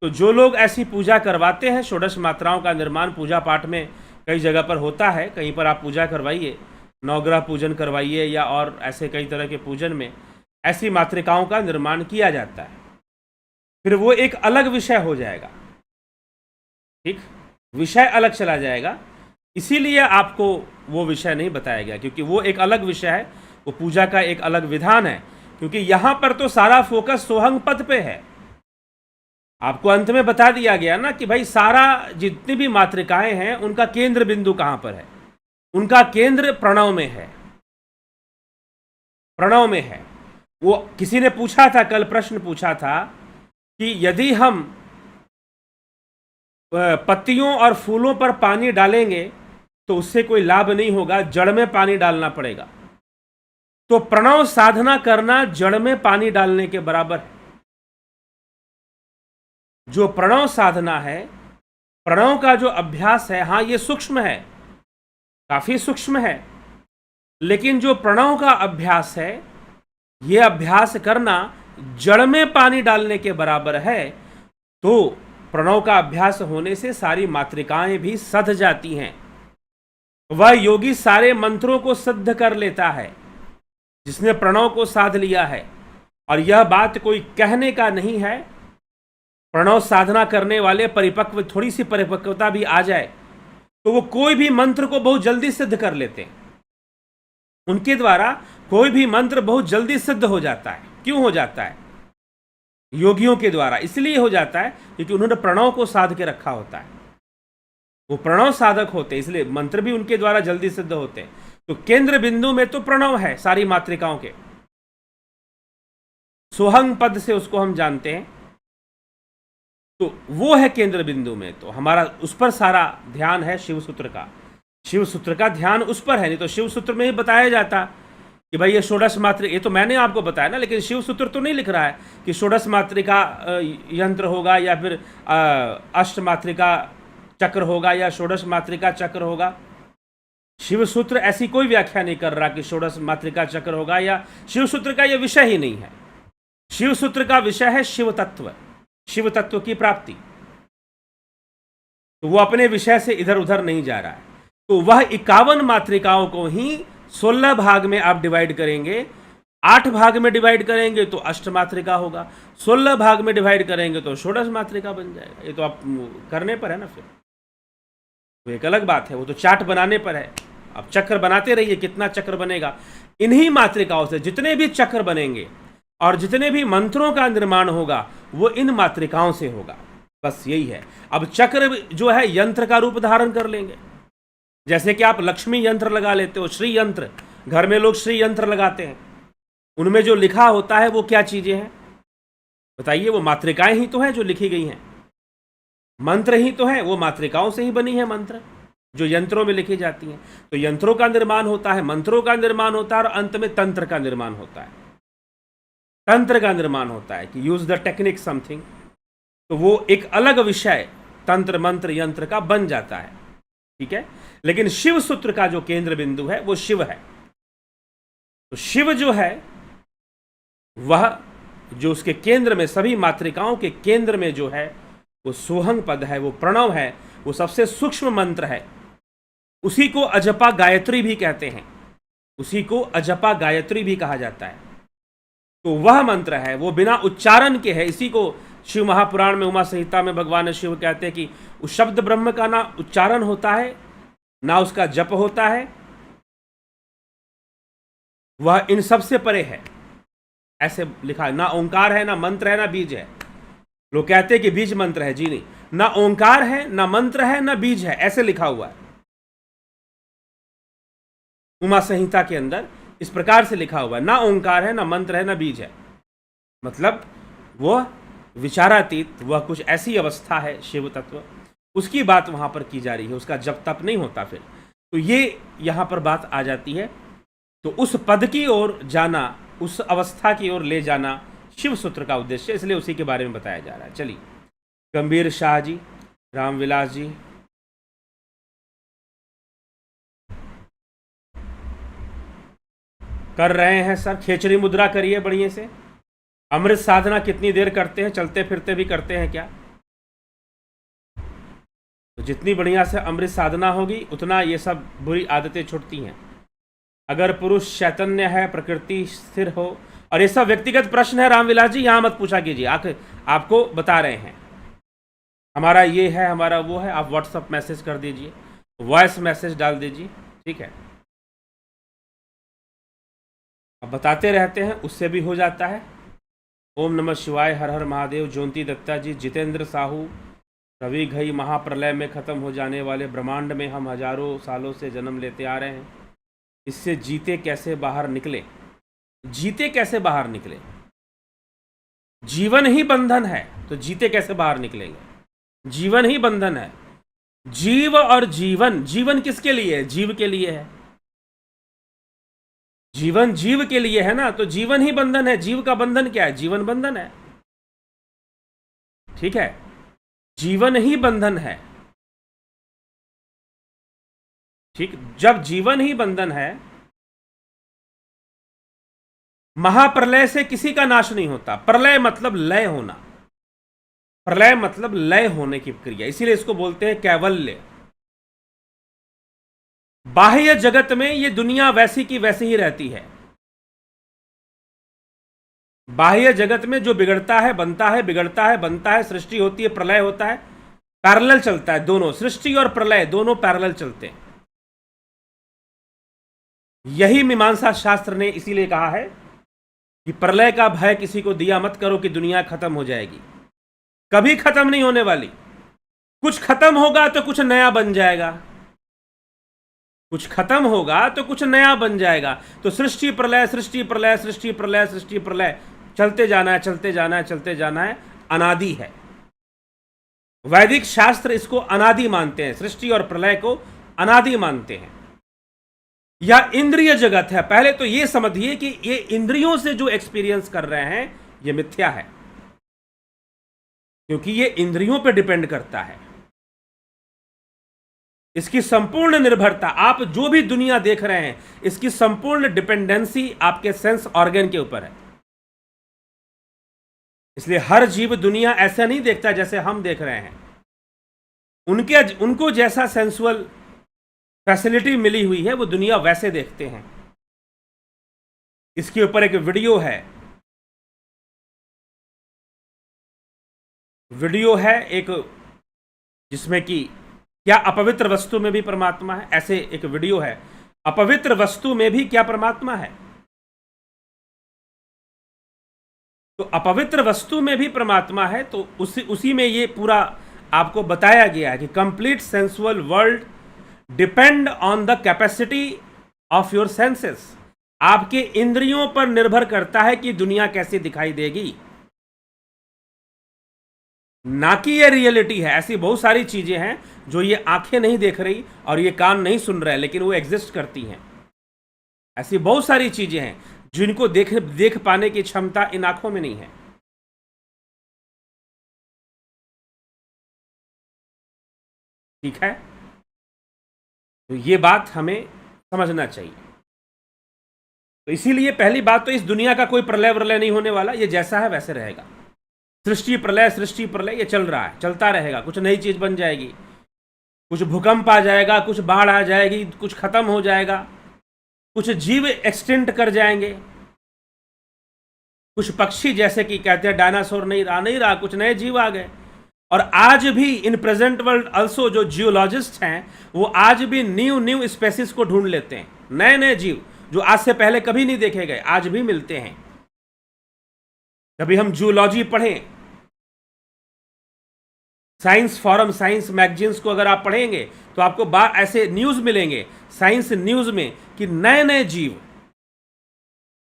तो जो लोग ऐसी पूजा करवाते हैं, षोडश मात्राओं का निर्माण पूजा पाठ में कई जगह पर होता है, कहीं पर आप पूजा करवाइए, नवग्रह पूजन करवाइए या और ऐसे कई तरह के पूजन में ऐसी मातृकाओं का निर्माण किया जाता है, फिर वो एक अलग विषय हो जाएगा। ठीक, विषय अलग चला जाएगा, इसीलिए आपको वो विषय नहीं बताया गया, क्योंकि वो एक अलग विषय है, वो पूजा का एक अलग विधान है। क्योंकि यहां पर तो सारा फोकस सोहंग पद पे है। आपको अंत में बता दिया गया ना कि भाई सारा जितनी भी मातृकाएं हैं उनका केंद्र बिंदु कहां पर है? उनका केंद्र प्रणव में है, प्रणव में है। वो किसी ने पूछा था, कल प्रश्न पूछा था कि यदि हम पत्तियों और फूलों पर पानी डालेंगे तो उससे कोई लाभ नहीं होगा, जड़ में पानी डालना पड़ेगा। तो प्रणव साधना करना जड़ में पानी डालने के बराबर है। जो प्रणव साधना है, प्रणव का जो अभ्यास है, हाँ ये सूक्ष्म है, काफी सूक्ष्म है, लेकिन जो प्रणव का अभ्यास है, ये अभ्यास करना जड़ में पानी डालने के बराबर है। तो प्रणव का अभ्यास होने से सारी मातृकाएं भी सध जाती हैं। वह योगी सारे मंत्रों को सिद्ध कर लेता है जिसने प्रणव को साध लिया है। और यह बात कोई कहने का नहीं है, प्रणव साधना करने वाले परिपक्व, थोड़ी सी परिपक्वता भी आ जाए तो वो कोई भी मंत्र को बहुत जल्दी सिद्ध कर लेते हैं। उनके द्वारा कोई भी मंत्र बहुत जल्दी सिद्ध हो जाता है। क्यों हो जाता है? योगियों के द्वारा इसलिए हो जाता है क्योंकि उन्होंने प्रणव को साध के रखा होता है। वो प्रणव साधक होते हैं, इसलिए मंत्र भी उनके द्वारा जल्दी सिद्ध होते हैं। तो केंद्र बिंदु में तो प्रणव है सारी मातृकाओं के, सोहंग पद से उसको हम जानते हैं, तो वो है केंद्र बिंदु में। तो हमारा उस पर सारा ध्यान है, शिव सूत्र का। शिव सूत्र का ध्यान उस पर है, नहीं तो शिव सूत्र में ही बताया जाता कि भाई ये षोडश मात्र, ये तो मैंने आपको बताया ना, लेकिन शिव सूत्र तो नहीं लिख रहा है कि षोडश मात्रिका यंत्र होगा या फिर अष्ट मात्रिका चक्र होगा या षोडश मात्रिका चक्र होगा। शिव सूत्र ऐसी कोई व्याख्या नहीं कर रहा कि षोडश मात्रिका चक्र होगा, या शिव सूत्र का यह विषय ही नहीं है। शिव सूत्र का विषय है शिव तत्व, शिव तत्व की प्राप्ति। तो वो अपने विषय से इधर उधर नहीं जा रहा है। तो वह 51 मात्रिकाओं को ही 16 भाग में आप डिवाइड करेंगे। 8 भाग में डिवाइड करेंगे तो अष्ट मात्रिका होगा, 16 भाग में डिवाइड करेंगे तो षोडश मात्रिका बन जाएगा। ये तो आप करने पर है ना, फिर वो एक अलग बात है, वो तो चार्ट बनाने पर है। आप चक्र बनाते रहिए, कितना चक्र बनेगा। इन्हीं मात्रिकाओं से जितने भी चक्र बनेंगे और जितने भी मंत्रों का निर्माण होगा वो इन मात्रिकाओं से होगा, बस यही है। अब चक्र जो है यंत्र का रूप धारण कर लेंगे। जैसे कि आप लक्ष्मी यंत्र लगा लेते हो, श्री यंत्र, घर में लोग श्री यंत्र लगाते हैं, उनमें जो लिखा होता है वो क्या चीजें हैं बताइए? वो मात्रिकाएं ही तो हैं जो लिखी गई हैं, मंत्र ही तो हैं, वो मात्रिकाओं से ही बनी है मंत्र जो यंत्रों में लिखी जाती हैं। तो यंत्रों का निर्माण होता है, मंत्रों का निर्माण होता है, और अंत में तंत्र का निर्माण होता है। तंत्र का निर्माण होता है कि यूज द टेक्निक समथिंग, तो वो एक अलग विषय तंत्र मंत्र यंत्र का बन जाता है। ठीक है, लेकिन शिव सूत्र का जो केंद्र बिंदु है वो शिव है। तो शिव जो है वह जो उसके केंद्र में, सभी मात्रिकाओं के केंद्र में जो है वो सोहंग पद है, वो प्रणव है, वो सबसे सूक्ष्म मंत्र है। उसी को अजपा गायत्री भी कहते हैं, उसी को अजपा गायत्री भी कहा जाता है। तो वह मंत्र है, वो बिना उच्चारण के है। इसी को शिव महापुराण में, उमा संहिता में भगवान शिव कहते हैं कि उस शब्द ब्रह्म का ना उच्चारण होता है ना उसका जप होता है, वह इन सब से परे है, ऐसे लिखा है। ना ओंकार है, ना मंत्र है, ना बीज है। लोग कहते हैं कि बीज मंत्र है, जी नहीं, ना ओंकार है, ना मंत्र है, ना बीज है, ऐसे लिखा हुआ है। उमा संहिता के अंदर इस प्रकार से लिखा हुआ है, ना ओंकार है, ना मंत्र है, ना बीज है। मतलब वह विचारातीत, वह कुछ ऐसी अवस्था है शिव तत्व, उसकी बात वहां पर की जा रही है, उसका जप तप नहीं होता फिर। तो ये यहां पर बात आ जाती है। तो उस पद की ओर जाना, उस अवस्था की ओर ले जाना शिव सूत्र का उद्देश्य, इसलिए उसी के बारे में बताया जा रहा है। चलिए, गंभीर शाह जी, रामविलास जी, कर रहे हैं सर, खेचरी मुद्रा करिए बढ़िया से। अमृत साधना कितनी देर करते हैं? चलते फिरते भी करते हैं क्या? तो जितनी बढ़िया से अमृत साधना होगी उतना ये सब बुरी आदतें छूटती हैं। अगर पुरुष चैतन्य है, प्रकृति स्थिर हो, और ये सब व्यक्तिगत प्रश्न है रामविलास जी, यहां मत पूछा कीजिए, आपको बता रहे हैं हमारा ये है, हमारा वो है। आप व्हाट्सएप मैसेज कर दीजिए, वॉइस मैसेज डाल दीजिए, ठीक है। अब बताते रहते हैं, उससे भी हो जाता है। ओम नमः शिवाय, हर हर महादेव। ज्योति दत्ता जी, जितेंद्र साहू, रवि घई, महाप्रलय में खत्म हो जाने वाले ब्रह्मांड में हम हजारों सालों से जन्म लेते आ रहे हैं, इससे जीते कैसे बाहर निकले? जीते कैसे बाहर निकले? जीवन ही बंधन है, तो जीते कैसे बाहर निकलेंगे? जीवन ही बंधन है। जीव और जीवन, जीवन किसके लिए है? जीव के लिए है। जीवन जीव के लिए है ना, तो जीवन ही बंधन है। जीव का बंधन क्या है? जीवन बंधन है, ठीक है। जीवन ही बंधन है, ठीक। जब जीवन ही बंधन है, महाप्रलय से किसी का नाश नहीं होता। प्रलय मतलब लय होना, प्रलय मतलब लय होने की क्रिया, इसीलिए इसको बोलते हैं कैवल्य। बाह्य जगत में ये दुनिया वैसी की वैसी ही रहती है। बाह्य जगत में जो बिगड़ता है बनता है, बिगड़ता है बनता है, सृष्टि होती है, प्रलय होता है, पैरेलल चलता है। दोनों, सृष्टि और प्रलय दोनों पैरेलल चलते हैं। यही मीमांसा शास्त्र ने इसीलिए कहा है कि प्रलय का भय किसी को दिया मत करो कि दुनिया खत्म हो जाएगी। कभी खत्म नहीं होने वाली। कुछ खत्म होगा तो कुछ नया बन जाएगा, कुछ खत्म होगा तो कुछ नया बन जाएगा। तो सृष्टि प्रलय, सृष्टि प्रलय, सृष्टि प्रलय, सृष्टि प्रलय, चलते जाना है, चलते जाना है, चलते जाना है, अनादि है। वैदिक शास्त्र इसको अनादि मानते हैं, सृष्टि और प्रलय को अनादि मानते हैं। यह इंद्रिय जगत है। पहले तो यह समझिए कि ये इंद्रियों से जो एक्सपीरियंस कर रहे हैं ये मिथ्या है, क्योंकि ये इंद्रियों पर डिपेंड करता है। इसकी संपूर्ण निर्भरता, आप जो भी दुनिया देख रहे हैं, इसकी संपूर्ण डिपेंडेंसी आपके सेंस ऑर्गन के ऊपर है। इसलिए हर जीव दुनिया ऐसा नहीं देखता जैसे हम देख रहे हैं। उनको जैसा सेंसुअल फैसिलिटी मिली हुई है वो दुनिया वैसे देखते हैं। इसके ऊपर एक वीडियो है एक, जिसमें कि क्या अपवित्र वस्तु में भी परमात्मा है, ऐसे एक वीडियो है। अपवित्र वस्तु में भी क्या परमात्मा है? तो अपवित्र वस्तु में भी परमात्मा है। तो उसी में ये पूरा आपको बताया गया है कि complete sensual world depend on the capacity of your senses. आपके इंद्रियों पर निर्भर करता है कि दुनिया कैसी दिखाई देगी, ना कि ये रियलिटी है। ऐसी बहुत सारी चीजें हैं जो ये आंखें नहीं देख रही और ये कान नहीं सुन रहे, लेकिन वो एग्जिस्ट करती हैं। ऐसी बहुत सारी चीजें हैं जिनको देख पाने की क्षमता इन आंखों में नहीं है, ठीक है। तो ये बात हमें समझना चाहिए। तो इसीलिए पहली बात तो इस दुनिया का कोई प्रलय वलय नहीं होने वाला, ये जैसा है वैसे रहेगा। सृष्टि प्रलय ये चल रहा है, चलता रहेगा। कुछ नई चीज बन जाएगी, कुछ भूकंप आ जाएगा, कुछ बाढ़ आ जाएगी, कुछ खत्म हो जाएगा, कुछ जीव एक्सटिंक्ट कर जाएंगे, कुछ पक्षी जैसे कि कहते हैं डायनासोर नहीं रहा, कुछ नए जीव आ गए। और आज भी इन प्रेजेंट वर्ल्ड अल्सो जो जियोलॉजिस्ट हैं वो आज भी न्यू स्पेसिस को ढूंढ लेते हैं, नए नए जीव। जो आज से पहले कभी नहीं देखे गए, आज भी मिलते हैं। कभी हम जूलॉजी पढ़ें, साइंस फॉरम, साइंस मैगजीन्स को अगर आप पढ़ेंगे तो आपको ऐसे न्यूज मिलेंगे साइंस न्यूज में कि नए नए जीव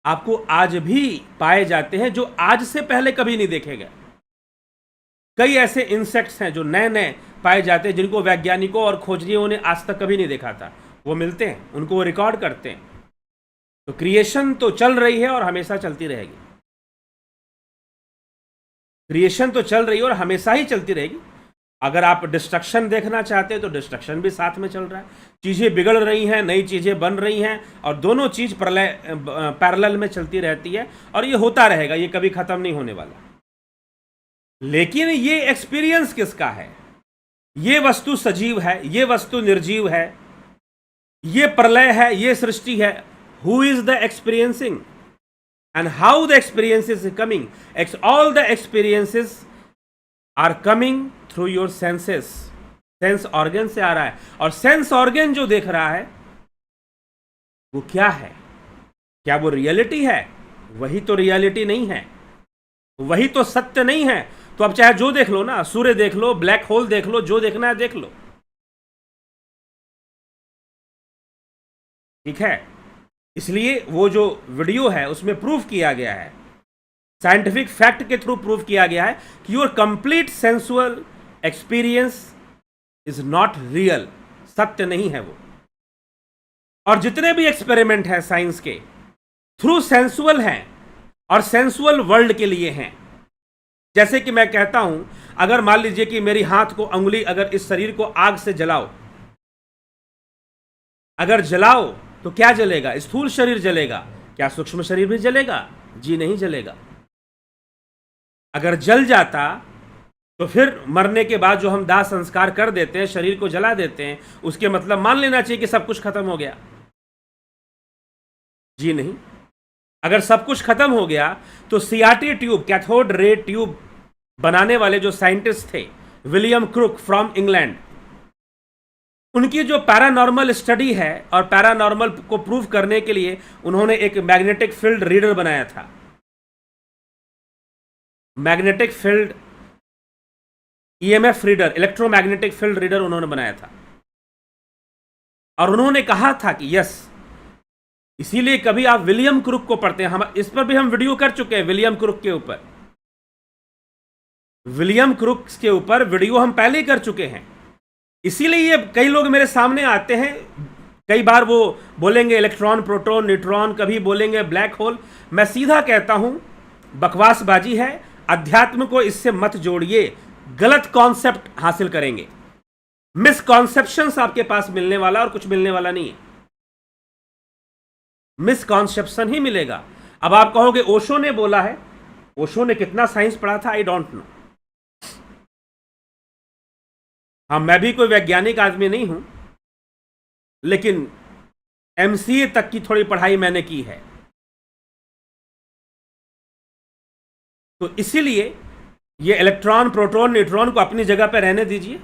आपको आज भी पाए जाते हैं जो आज से पहले कभी नहीं देखे गए। कई ऐसे इंसेक्ट्स हैं जो नए नए पाए जाते हैं जिनको वैज्ञानिकों और खोजियों ने आज तक कभी नहीं देखा था, वो मिलते हैं, उनको वो रिकॉर्ड करते हैं। तो क्रिएशन तो चल रही है और हमेशा चलती रहेगी। क्रिएशन तो चल रही है और हमेशा ही चलती रहेगी। अगर आप डिस्ट्रक्शन देखना चाहते हैं तो डिस्ट्रक्शन भी साथ में चल रहा है। चीज़ें बिगड़ रही हैं, नई चीज़ें बन रही हैं, और दोनों चीज़ पैरेलल में चलती रहती है, और ये होता रहेगा, ये कभी ख़त्म नहीं होने वाला। लेकिन ये एक्सपीरियंस किसका है? ये वस्तु सजीव है, ये वस्तु निर्जीव है, ये प्रलय है, ये सृष्टि है। Who is the experiencing and how the experience is coming? All the experiences are coming through your senses. Sense organ से आ रहा है, और सेंस ऑर्गन जो देख रहा है वो क्या है? क्या वो रियलिटी है? वही तो रियलिटी नहीं है, वही तो सत्य नहीं है। तो अब चाहे जो देख लो ना, सूर्य देख लो, ब्लैक होल देख लो, जो देखना है देख लो, ठीक है। इसलिए वो जो वीडियो है उसमें प्रूफ किया गया है, साइंटिफिक फैक्ट के थ्रू प्रूफ किया गया है कि your complete sensual experience is not real, सत्य नहीं है वो। और जितने भी एक्सपेरिमेंट हैं साइंस के, थ्रू सेंसुअल हैं और सेंसुअल वर्ल्ड के लिए हैं। जैसे कि मैं कहता हूं, अगर मान लीजिए कि मेरी हाथ को, अंगुली, अगर इस शरीर को आग से जलाओ, अगर जलाओ तो क्या जलेगा? स्थूल शरीर जलेगा। क्या सूक्ष्म शरीर भी जलेगा? जी नहीं जलेगा। अगर जल जाता तो फिर मरने के बाद जो हम दाह संस्कार कर देते हैं, शरीर को जला देते हैं, उसके मतलब मान लेना चाहिए कि सब कुछ खत्म हो गया? जी नहीं। अगर सब कुछ खत्म हो गया तो CRT tube, cathode ray tube बनाने वाले जो साइंटिस्ट थे, विलियम क्रुक फ्रॉम इंग्लैंड, उनकी जो पैरानॉर्मल स्टडी है और पैरानॉर्मल को प्रूव करने के लिए उन्होंने एक मैग्नेटिक फील्ड रीडर बनाया था। Magnetic field EMF reader, electromagnetic field reader उन्होंने बनाया था। और उन्होंने कहा था कि यस, इसीलिए कभी आप विलियम क्रुक को पढ़ते हैं, हम इस पर भी हम वीडियो कर चुके हैं, विलियम क्रुक के ऊपर, विलियम क्रुक के ऊपर वीडियो हम पहले ही कर चुके हैं। इसीलिए ये कई लोग मेरे सामने आते हैं, कई बार वो बोलेंगे इलेक्ट्रॉन, प्रोटॉन, न्यूट्रॉन, कभी बोलेंगे ब्लैक होल। मैं सीधा कहता हूं, बकवासबाजी है, अध्यात्म को इससे मत जोड़िए, गलत कॉन्सेप्ट हासिल करेंगे, मिसकॉन्सेप्शंस आपके पास मिलने वाला और कुछ मिलने वाला नहीं है, मिसकॉन्सेप्शन ही मिलेगा। अब आप कहोगे ओशो ने बोला है, ओशो ने कितना साइंस पढ़ा था? I don't know. हाँ, मैं भी कोई वैज्ञानिक आदमी नहीं हूं, लेकिन एमसीए तक की थोड़ी पढ़ाई मैंने की है। तो इसीलिए ये इलेक्ट्रॉन, प्रोटॉन, न्यूट्रॉन को अपनी जगह पर रहने दीजिए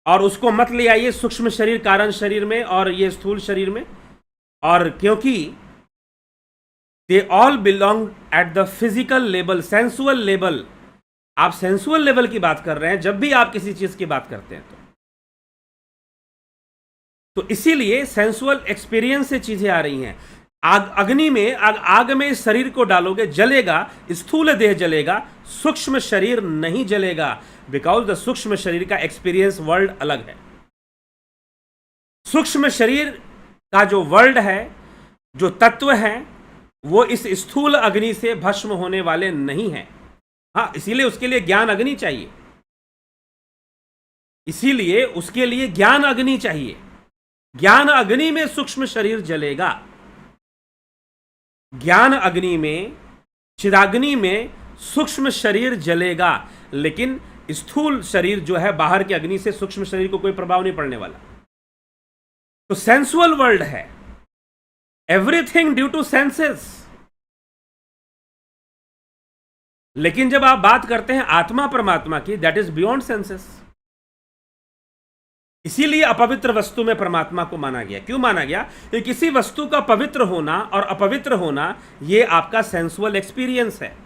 और उसको मत ले आइए सूक्ष्म शरीर, कारण शरीर में और ये स्थूल शरीर में। और क्योंकि they all belong at the physical level, sensual level. आप सेंसुअल लेवल की बात कर रहे हैं जब भी आप किसी चीज की बात करते हैं तो इसीलिए सेंसुअल एक्सपीरियंस से चीजें आ रही हैं। आग, अग्नि में, आग में इस शरीर को डालोगे, जलेगा, स्थूल देह जलेगा, सूक्ष्म शरीर नहीं जलेगा, बिकॉज द सूक्ष्म शरीर का एक्सपीरियंस वर्ल्ड अलग है। सूक्ष्म शरीर का जो वर्ल्ड है, जो तत्व है, वो इस स्थूल अग्नि से भस्म होने वाले नहीं है। हाँ, इसीलिए उसके लिए ज्ञान अग्नि चाहिए, इसीलिए उसके लिए ज्ञान अग्नि चाहिए। ज्ञान अग्नि में सूक्ष्म शरीर जलेगा, ज्ञान अग्नि में, चिदाग्नि में सूक्ष्म शरीर जलेगा, लेकिन स्थूल शरीर जो है, बाहर की अग्नि से सूक्ष्म शरीर को कोई प्रभाव नहीं पड़ने वाला। तो सेंसुअल वर्ल्ड है, एवरीथिंग ड्यू टू सेंसेस। लेकिन जब आप बात करते हैं आत्मा परमात्मा की, दैट इज बियॉन्ड सेंसेस। इसीलिए अपवित्र वस्तु में परमात्मा को माना गया। क्यों माना गया? कि किसी वस्तु का पवित्र होना और अपवित्र होना यह आपका सेंसुअल एक्सपीरियंस है,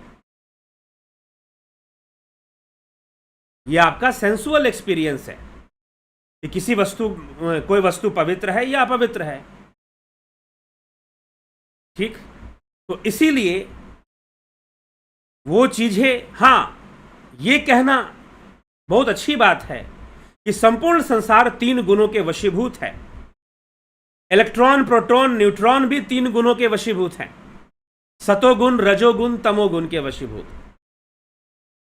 यह आपका सेंसुअल एक्सपीरियंस है कि किसी वस्तु, कोई वस्तु पवित्र है या अपवित्र है। ठीक, तो इसीलिए वो चीजें, हां, ये कहना बहुत अच्छी बात है कि संपूर्ण संसार 3 गुणों के वशीभूत है। इलेक्ट्रॉन, प्रोटॉन, न्यूट्रॉन भी 3 गुणों के वशीभूत हैं। सतोगुण, रजोगुण, तमोगुण के वशीभूत,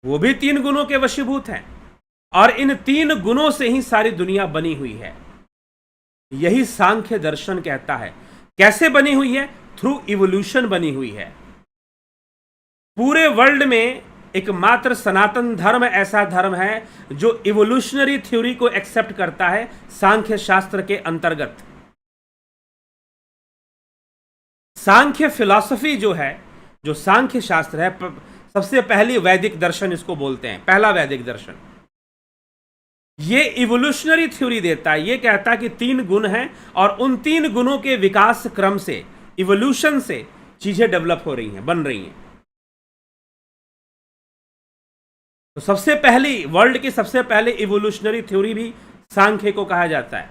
वो भी 3 गुणों के वशीभूत हैं। और इन 3 गुणों से ही सारी दुनिया बनी हुई है। यही सांख्य दर्शन कहता है। कैसे बनी हुई है? थ्रू इवोल्यूशन बनी हुई है। पूरे वर्ल्ड में एकमात्र सनातन धर्म ऐसा धर्म है जो इवोल्यूशनरी थ्योरी को एक्सेप्ट करता है सांख्य शास्त्र के अंतर्गत। सांख्य फिलॉसफी जो है, जो सांख्य शास्त्र है, सबसे पहली वैदिक दर्शन इसको बोलते हैं, पहला वैदिक दर्शन। ये इवोल्यूशनरी थ्योरी देता है, ये कहता है कि 3 गुण हैं और उन 3 गुणों के विकास क्रम से, इवोल्यूशन से चीजें डेवलप हो रही हैं, बन रही हैं। तो सबसे पहली, वर्ल्ड की सबसे पहले इवोल्यूशनरी थ्योरी भी सांख्य को कहा जाता है।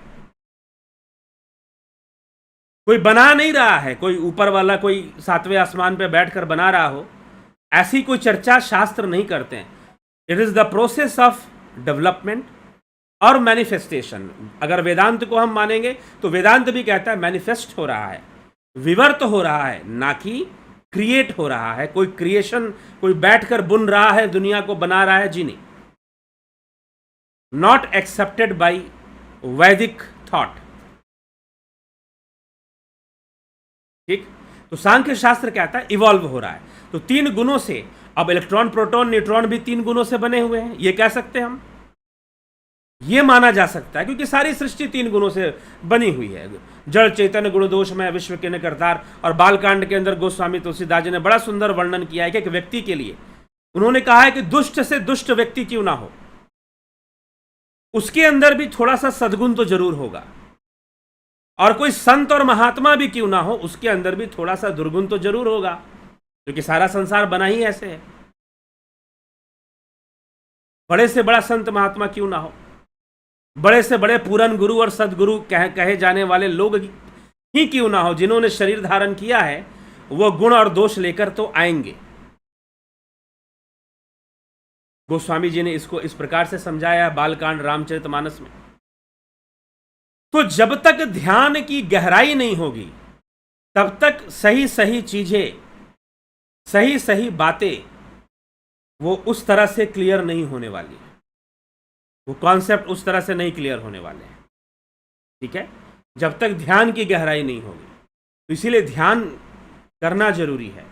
कोई बना नहीं रहा है, कोई ऊपर वाला कोई 7वें आसमान पे बैठकर बना रहा हो, ऐसी कोई चर्चा शास्त्र नहीं करते हैं। It is the process of development और मैनिफेस्टेशन। अगर वेदांत को हम मानेंगे तो वेदांत भी कहता है मैनिफेस्ट हो रहा है, विवर्त हो रहा है, ना कि क्रिएट हो रहा है। कोई क्रिएशन, कोई बैठकर बुन रहा है, दुनिया को बना रहा है, जी नहीं। नॉट एक्सेप्टेड बाई वैदिक थॉट। ठीक, तो सांख्य शास्त्र कहता है इवॉल्व हो रहा है। तो 3 गुणों से, अब इलेक्ट्रॉन, प्रोटॉन, न्यूट्रॉन भी 3 गुणों से बने हुए हैं, ये कह सकते हैं हम, ये माना जा सकता है, क्योंकि सारी सृष्टि 3 गुणों से बनी हुई है। जड़ चैतन्य गुण दोष में विश्व के न करतार। और बालकांड के अंदर गोस्वामी तुलसीदास जी ने बड़ा सुंदर वर्णन किया है कि एक व्यक्ति के लिए उन्होंने कहा है कि दुष्ट से दुष्ट व्यक्ति क्यों ना हो, उसके अंदर भी थोड़ा सा सद्गुण तो जरूर होगा। और कोई संत और महात्मा भी क्यों ना हो, उसके अंदर भी थोड़ा सा दुर्गुण तो जरूर होगा, क्योंकि सारा संसार बना ही ऐसे है। बड़े से बड़ा संत महात्मा क्यों ना हो, बड़े से बड़े पूरन गुरु और सदगुरु कहे जाने वाले लोग ही क्यों ना हो, जिन्होंने शरीर धारण किया है, वो गुण और दोष लेकर तो आएंगे। गोस्वामी जी ने इसको इस प्रकार से समझाया बालकांड रामचरितमानस में। तो जब तक ध्यान की गहराई नहीं होगी, तब तक सही सही चीजें, सही सही बातें वो उस तरह से क्लियर नहीं होने वाली है, वो कॉन्सेप्ट उस तरह से नहीं क्लियर होने वाले हैं। ठीक है, जब तक ध्यान की गहराई नहीं होगी। तो इसीलिए ध्यान करना जरूरी है,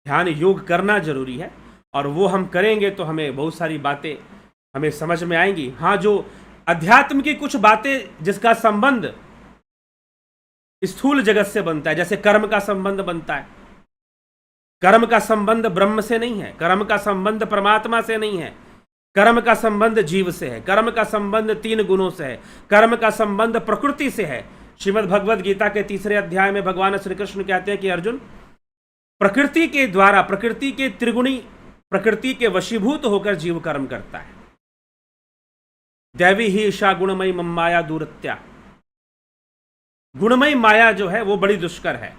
ध्यान योग करना जरूरी है। और वो हम करेंगे तो हमें बहुत सारी बातें हमें समझ में आएंगी। हाँ, जो अध्यात्म की कुछ बातें जिसका संबंध स्थूल जगत से बनता है, जैसे कर्म का संबंध बनता है, कर्म का संबंध ब्रह्म से नहीं है, कर्म का संबंध परमात्मा से नहीं है, कर्म का संबंध जीव से है, कर्म का संबंध 3 गुणों से है, कर्म का संबंध प्रकृति से है। श्रीमद् भगवद गीता के 3रे अध्याय में भगवान श्री कृष्ण कहते हैं कि अर्जुन, प्रकृति के द्वारा, प्रकृति के त्रिगुणी, प्रकृति के वशीभूत होकर जीव कर्म करता है। दैवी ही ईशा गुणमयी मम माया दूरत्या। गुणमयी माया जो है वो बड़ी दुष्कर है।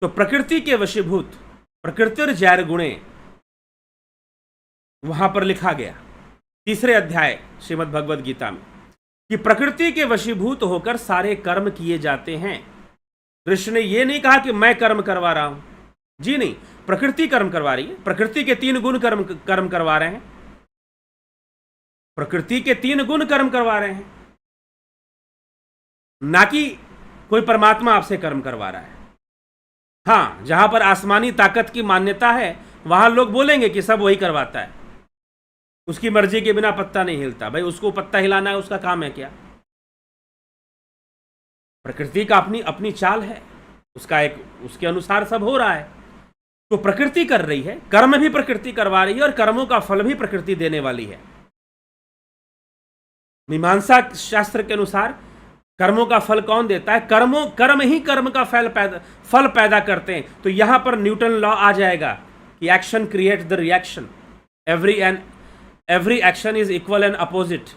तो प्रकृति के वशीभूत, प्रकृतिर जैर गुणे, वहां पर लिखा गया 3रे अध्याय श्रीमद् भगवद गीता में कि प्रकृति के वशीभूत होकर सारे कर्म किए जाते हैं। कृष्ण ने यह नहीं कहा कि मैं कर्म करवा रहा हूं, जी नहीं, प्रकृति कर्म करवा रही है। प्रकृति के 3 गुण कर्म करवा रहे हैं, प्रकृति के 3 गुण कर्म करवा रहे हैं, ना कि कोई परमात्मा आपसे कर्म करवा रहा है। हाँ, जहां पर आसमानी ताकत की मान्यता है वहां लोग बोलेंगे कि सब वही करवाता है, उसकी मर्जी के बिना पत्ता नहीं हिलता। भाई, उसको पत्ता हिलाना है, उसका काम है क्या? प्रकृति का अपनी अपनी चाल है, उसका एक, उसके अनुसार सब हो रहा है। तो प्रकृति कर रही है, कर्म भी प्रकृति करवा रही है और कर्मों का फल भी प्रकृति देने वाली है। मीमांसा शास्त्र के अनुसार कर्मों का फल कौन देता है? कर्म ही कर्म का फल पैदा करते हैं। तो यहां पर न्यूटन लॉ आ जाएगा कि action create the reaction, every action is equal and opposite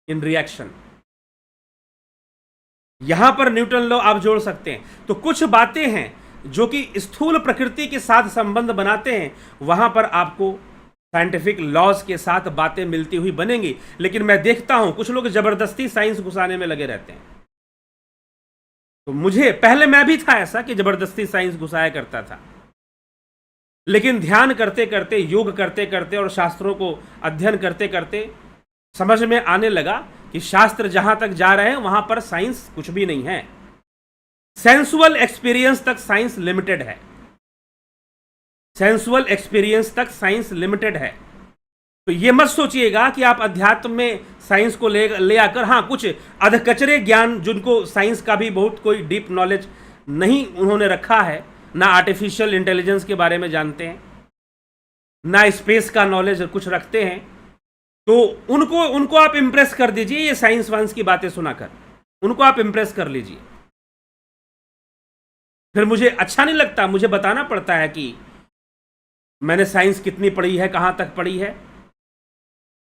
in reaction. यहां पर न्यूटन लॉ आप जोड़ सकते हैं। तो कुछ बातें हैं जो कि स्थूल प्रकृति के साथ संबंध बनाते हैं, वहां पर आपको साइंटिफिक लॉज के साथ बातें मिलती हुई बनेंगी। लेकिन मैं देखता हूं कुछ लोग जबरदस्ती साइंस घुसाने में लगे रहते हैं। तो मुझे पहले मैं भी था ऐसा कि जबरदस्ती साइंस घुसाया करता था, लेकिन ध्यान करते करते, योग करते करते और शास्त्रों को अध्ययन करते करते समझ में आने लगा कि शास्त्र जहां तक जा रहे हैं वहां पर साइंस कुछ भी नहीं है। सेंसुअल एक्सपीरियंस तक साइंस लिमिटेड है। सेंसुअल एक्सपीरियंस तक साइंस लिमिटेड है। तो ये मत सोचिएगा कि आप अध्यात्म में साइंस को ले आकर, हाँ कुछ अधकचरे ज्ञान जिनको साइंस का भी बहुत कोई डीप नॉलेज नहीं उन्होंने रखा है, ना आर्टिफिशियल इंटेलिजेंस के बारे में जानते हैं, ना स्पेस का नॉलेज कुछ रखते हैं, तो उनको आप इंप्रेस कर दीजिए ये साइंस वाइंस की बातें सुनाकर, उनको आप इंप्रेस कर लीजिए। फिर मुझे अच्छा नहीं लगता, मुझे बताना पड़ता है कि मैंने साइंस कितनी पढ़ी है, कहां तक पढ़ी है।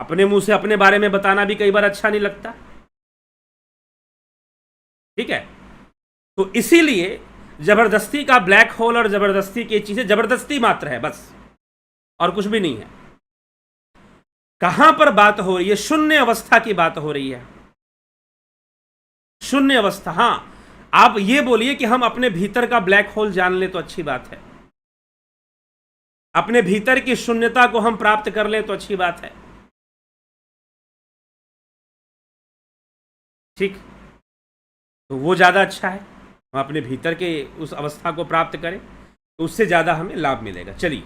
अपने मुंह से अपने बारे में बताना भी कई बार अच्छा नहीं लगता, ठीक है। तो इसीलिए जबरदस्ती का ब्लैक होल और जबरदस्ती की चीजें जबरदस्ती मात्र है बस, और कुछ भी नहीं है। कहां पर बात हो रही है? शून्य अवस्था की बात हो रही है। शून्य अवस्था। हां, आप ये बोलिए कि हम अपने भीतर का ब्लैक होल जान ले तो अच्छी बात है, अपने भीतर की शून्यता को हम प्राप्त कर ले तो अच्छी बात है, ठीक। तो वो ज्यादा अच्छा है, हम अपने भीतर के उस अवस्था को प्राप्त करें तो उससे ज्यादा हमें लाभ मिलेगा। चलिए,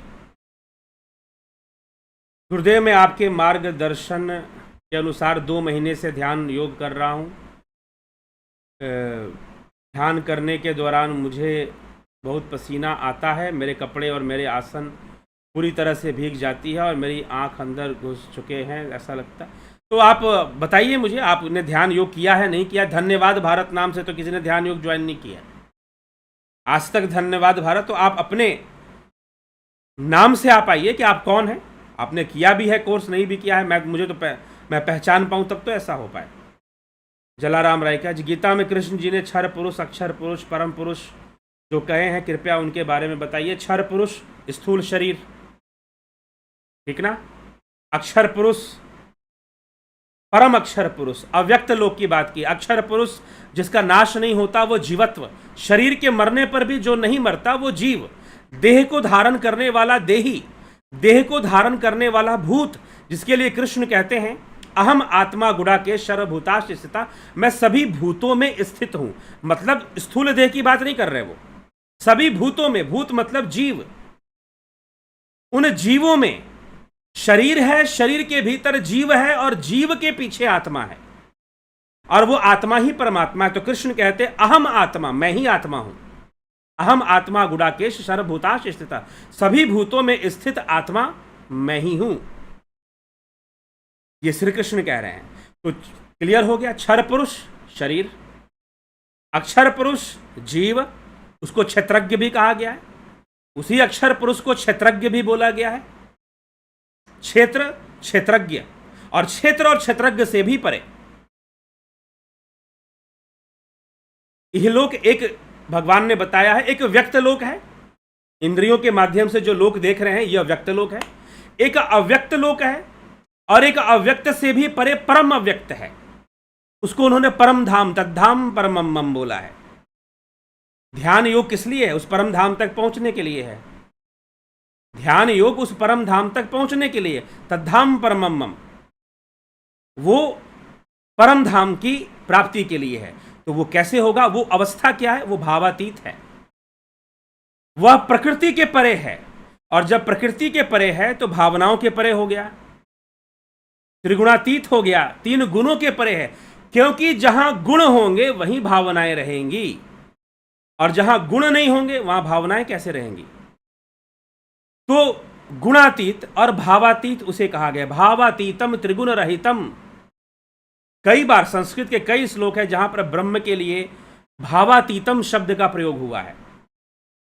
गुरुदेव मैं आपके मार्गदर्शन के अनुसार 2 महीने से ध्यान योग कर रहा हूँ। ध्यान करने के दौरान मुझे बहुत पसीना आता है, मेरे कपड़े और मेरे आसन पूरी तरह से भीग जाती है और मेरी आंख अंदर घुस चुके हैं ऐसा लगता है। तो आप बताइए मुझे, आपने ध्यान योग किया है नहीं किया? धन्यवाद भारत नाम से तो किसी ने ध्यान योग ज्वाइन नहीं किया आज तक। धन्यवाद भारत। तो आप अपने नाम से आप आइए कि आप कौन हैं, आपने किया भी है कोर्स, नहीं भी किया है, मुझे तो मैं पहचान पाऊँ तब तो ऐसा हो पाए। जलाराम राय का जी, गीता में कृष्ण जी ने क्षर पुरुष, अक्षर पुरुष, परम पुरुष जो कहे हैं कृपया उनके बारे में बताइए। क्षर पुरुष स्थूल शरीर, ठीक ना। अक्षर पुरुष, परम अक्षर पुरुष अव्यक्त लोक की बात की। अक्षर पुरुष जिसका नाश नहीं होता वो जीवत्व, शरीर के मरने पर भी जो नहीं मरता वो जीव, देह को धारण करने वाला देही, देह को धारण करने वाला भूत, जिसके लिए कृष्ण कहते हैं अहम आत्मा गुड़ाकेश सर्वभूताश्च स्थिता, मैं सभी भूतों में स्थित हूं। मतलब स्थूल देह की बात नहीं कर रहे वो, सभी भूतों में, भूत मतलब जीव, उन जीवों में शरीर है, शरीर के भीतर जीव है और जीव के पीछे आत्मा है और वो आत्मा ही परमात्मा है। तो कृष्ण कहते अहम आत्मा, मैं ही आत्मा हूं। अहम आत्मा गुड़ाकेश सर्वभूताश्च स्थिता, सभी भूतों में स्थित आत्मा मैं ही हूं, ये श्री कृष्ण कह रहे हैं। तो क्लियर हो गया। क्षर पुरुष शरीर, अक्षर पुरुष जीव, उसको क्षेत्रज्ञ भी कहा गया है, उसी अक्षर पुरुष को क्षेत्रज्ञ भी बोला गया है। क्षेत्र, क्षेत्रज्ञ, और क्षेत्र और क्षेत्रज्ञ से भी परे। यह लोक एक भगवान ने बताया है, एक व्यक्त लोक है, इंद्रियों के माध्यम से जो लोक देख रहे हैं यह व्यक्त लोक है, एक अव्यक्त लोक है, और एक अव्यक्त से भी परे परम अव्यक्त है, उसको उन्होंने परम धाम, तद्धाम परमम बोला है। ध्यान योग किस लिए है? उस परम धाम तक पहुंचने के लिए है। ध्यान योग उस परम धाम तक पहुंचने के लिए, तद्धाम परमम, वो परम धाम की प्राप्ति के लिए है। तो वो कैसे होगा? वो अवस्था क्या है? वो भावातीत है, वह प्रकृति के परे है, और जब प्रकृति के परे है तो भावनाओं के परे हो गया, त्रिगुणातीत हो गया, 3 गुणों के परे है। क्योंकि जहां गुण होंगे वहीं भावनाएं रहेंगी, और जहां गुण नहीं होंगे वहां भावनाएं कैसे रहेंगी? तो गुणातीत और भावातीत उसे कहा गया, भावातीतम त्रिगुण रहितम। कई बार संस्कृत के कई श्लोक है जहां पर ब्रह्म के लिए भावातीतम शब्द का प्रयोग हुआ है।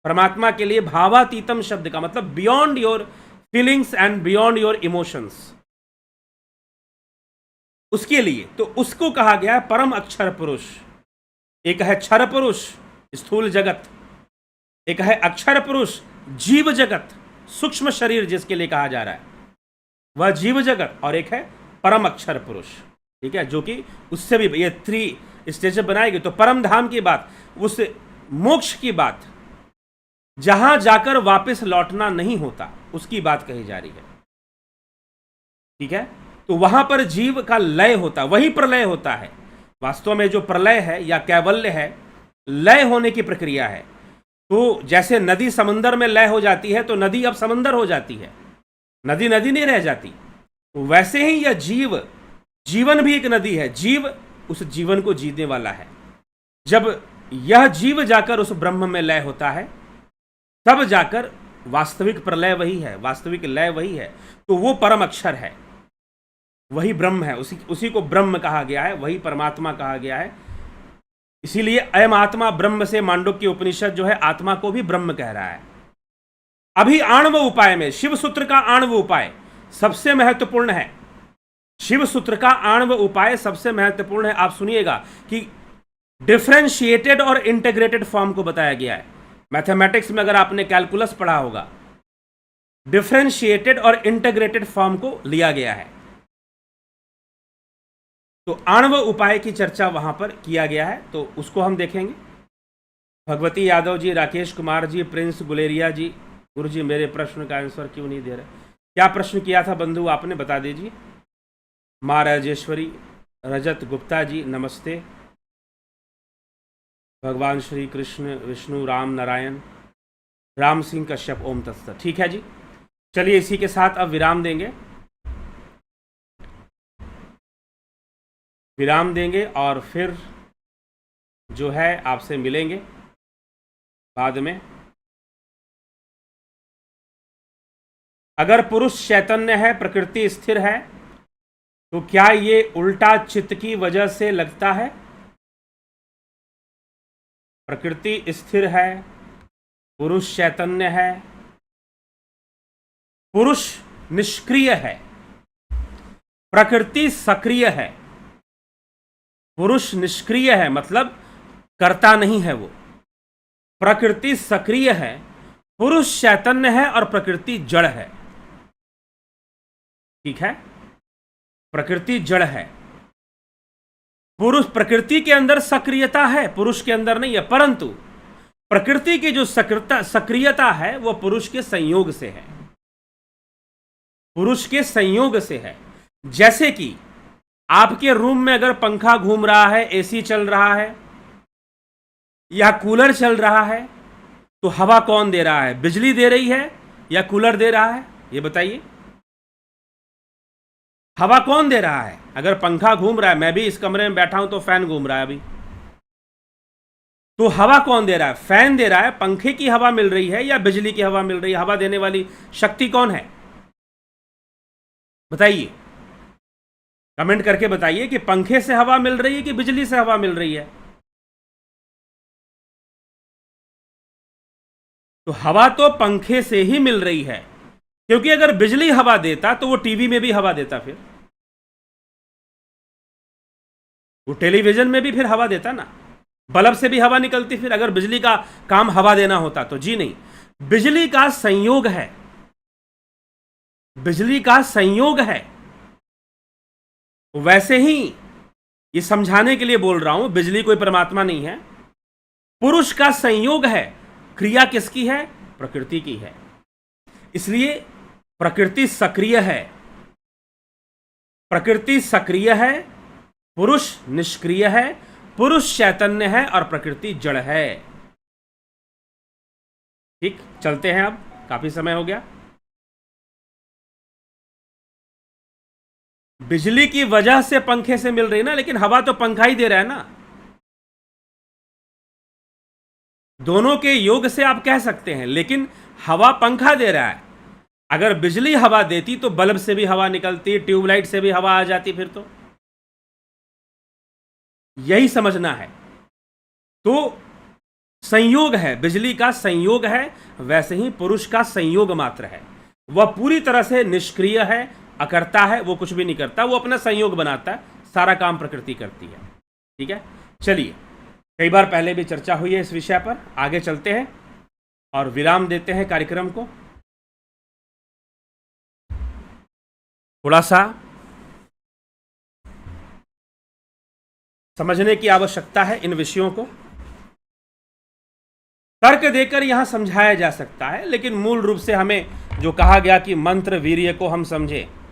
परमात्मा के लिए भावातीतम शब्द का मतलब beyond your feelings and beyond your emotions, उसके लिए तो उसको कहा गया है परम अक्षर पुरुष। एक है क्षर पुरुष स्थूल जगत, एक है अक्षर पुरुष जीव जगत, सूक्ष्म शरीर जिसके लिए कहा जा रहा है वह जीव जगत, और एक है परम अक्षर पुरुष, ठीक है, जो कि उससे भी ये 3 स्टेज बनाएगी। तो परम धाम की बात, उस मोक्ष की बात जहां जाकर वापस लौटना नहीं होता, उसकी बात कही जा रही है, ठीक है। तो वहां पर जीव का लय होता, वही प्रलय होता है। वास्तव में जो प्रलय है या कैवल्य है, लय होने की प्रक्रिया है। तो जैसे नदी समंदर में लय हो जाती है तो नदी अब समंदर हो जाती है, नदी नदी नहीं रह जाती। तो वैसे ही यह जीव, जीवन भी एक नदी है, जीव उस जीवन को जीने वाला है। जब यह जीव जाकर उस ब्रह्म में लय होता है तब जाकर वास्तविक प्रलय वही है, वास्तविक लय वही है। तो वो परम अक्षर है, वही ब्रह्म है, उसी को ब्रह्म कहा गया है, वही परमात्मा कहा गया है। इसीलिए अयम आत्मा ब्रह्म से मांडुक्य उपनिषद जो है आत्मा को भी ब्रह्म कह रहा है। अभी आणव उपाय में शिव सूत्र का आणव उपाय सबसे महत्वपूर्ण है। शिव सूत्र का आणव उपाय सबसे महत्वपूर्ण है। आप सुनिएगा कि डिफरेंशिएटेड और इंटीग्रेटेड फॉर्म को बताया गया है। मैथमेटिक्स में अगर आपने कैलकुलस पढ़ा होगा, डिफरेंशिएटेड और इंटीग्रेटेड फॉर्म को लिया गया है। तो आणव उपाय की चर्चा वहां पर किया गया है, तो उसको हम देखेंगे। भगवती यादव जी, राकेश कुमार जी, प्रिंस गुलेरिया जी, गुरु जी मेरे प्रश्न का आंसर क्यों नहीं दे रहे? क्या प्रश्न किया था बंधु आपने, बता दीजिए। माँ राजेश्वरी, रजत गुप्ता जी नमस्ते। भगवान श्री कृष्ण विष्णु राम नारायण, राम सिंह कश्यप, ओम तत्सत। ठीक है जी, चलिए इसी के साथ अब विराम देंगे, विराम देंगे और फिर जो है आपसे मिलेंगे बाद में। अगर पुरुष चैतन्य है, प्रकृति स्थिर है, तो क्या ये उल्टा चित्त की वजह से लगता है? प्रकृति स्थिर है, पुरुष चैतन्य है, पुरुष निष्क्रिय है, प्रकृति सक्रिय है। पुरुष निष्क्रिय है मतलब करता नहीं है वो, प्रकृति सक्रिय है, पुरुष चैतन्य है और प्रकृति जड़ है। ठीक है, प्रकृति जड़ है, पुरुष प्रकृति के अंदर सक्रियता है, पुरुष के अंदर नहीं है। परंतु प्रकृति की जो सक्रियता है वो पुरुष के संयोग से है, पुरुष के संयोग से है। जैसे कि आपके रूम में अगर पंखा घूम रहा है, एसी चल रहा है या कूलर चल रहा है, तो हवा कौन दे रहा है? बिजली दे रही है या कूलर दे रहा है? ये बताइए, हवा कौन दे रहा है? अगर पंखा घूम रहा है, मैं भी इस कमरे में बैठा हूं तो फैन घूम रहा है अभी, तो हवा कौन दे रहा है? फैन दे रहा है। पंखे की हवा मिल रही है या बिजली की हवा मिल रही है? हवा देने वाली शक्ति कौन है? बताइए, कमेंट करके बताइए कि पंखे से हवा मिल रही है कि बिजली से हवा मिल रही है। तो हवा तो पंखे से ही मिल रही है, क्योंकि अगर बिजली हवा देता तो वो टीवी में भी हवा देता, फिर वो टेलीविजन में भी फिर हवा देता ना, बल्ब से भी हवा निकलती फिर, अगर बिजली का काम हवा देना होता तो। जी नहीं, बिजली का संयोग है, बिजली का संयोग है। वैसे ही ये समझाने के लिए बोल रहा हूं, बिजली कोई परमात्मा नहीं है, पुरुष का संयोग है। क्रिया किसकी है? प्रकृति की है। इसलिए प्रकृति सक्रिय है, प्रकृति सक्रिय है, पुरुष निष्क्रिय है, पुरुष चैतन्य है और प्रकृति जड़ है। ठीक, चलते हैं, अब काफी समय हो गया। बिजली की वजह से पंखे से मिल रही ना, लेकिन हवा तो पंखा ही दे रहा है ना। दोनों के योग से आप कह सकते हैं, लेकिन हवा पंखा दे रहा है। अगर बिजली हवा देती तो बल्ब से भी हवा निकलती, ट्यूबलाइट से भी हवा आ जाती फिर तो। यही समझना है। तो संयोग है, बिजली का संयोग है, वैसे ही पुरुष का संयोग मात्र है। वह पूरी तरह से निष्क्रिय है, अकर्ता है, वो कुछ भी नहीं करता, वो अपना संयोग बनाता है, सारा काम प्रकृति करती है। ठीक है, चलिए, कई बार पहले भी चर्चा हुई है इस विषय पर, आगे चलते हैं और विराम देते हैं कार्यक्रम को। थोड़ा सा समझने की आवश्यकता है इन विषयों को। तर्क देकर यहां समझाया जा सकता है, लेकिन मूल रूप से हमें जो कहा गया कि मंत्र वीर्य को हम समझें,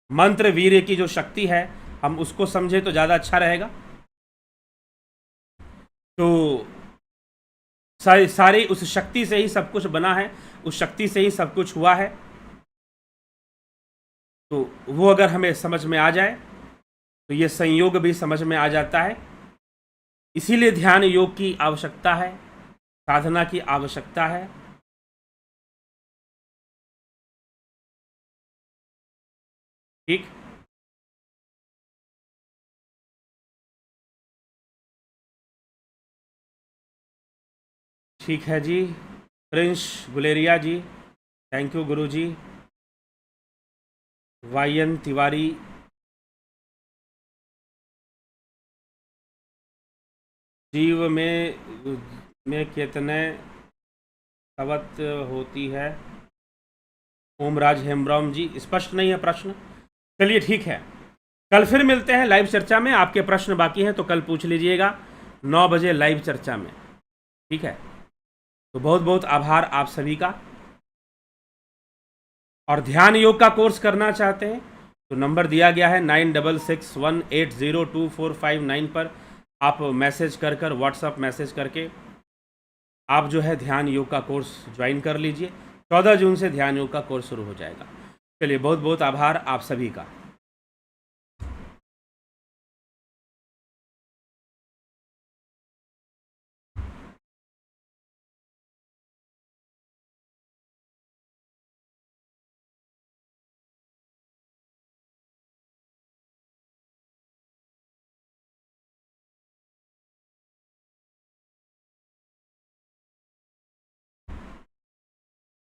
मंत्र वीर्य की जो शक्ति है हम उसको समझे तो ज्यादा अच्छा रहेगा। तो सारी उस शक्ति से ही सब कुछ बना है, उस शक्ति से ही सब कुछ हुआ है। तो वो अगर हमें समझ में आ जाए तो ये संयोग भी समझ में आ जाता है। इसीलिए ध्यान योग की आवश्यकता है, साधना की आवश्यकता है। ठीक, ठीक है जी। Prince Guleria ji, thank you guru ji. वायन तिवारी, जीव में कितने तवत होती है? ओमराज हेमब्रह्म जी, स्पष्ट नहीं है प्रश्न। चलिए ठीक है, कल फिर मिलते हैं लाइव चर्चा में। आपके प्रश्न बाकी हैं तो कल पूछ लीजिएगा 9 बजे लाइव चर्चा में। ठीक है, तो बहुत बहुत आभार आप सभी का। और ध्यान योग का कोर्स करना चाहते हैं तो नंबर दिया गया है 9661802459 पर। आप मैसेज कर व्हाट्सअप मैसेज करके आप जो है ध्यान योग का कोर्स ज्वाइन कर लीजिए। 14 जून से ध्यान योग का कोर्स शुरू हो जाएगा। चलिए, बहुत बहुत आभार आप सभी का।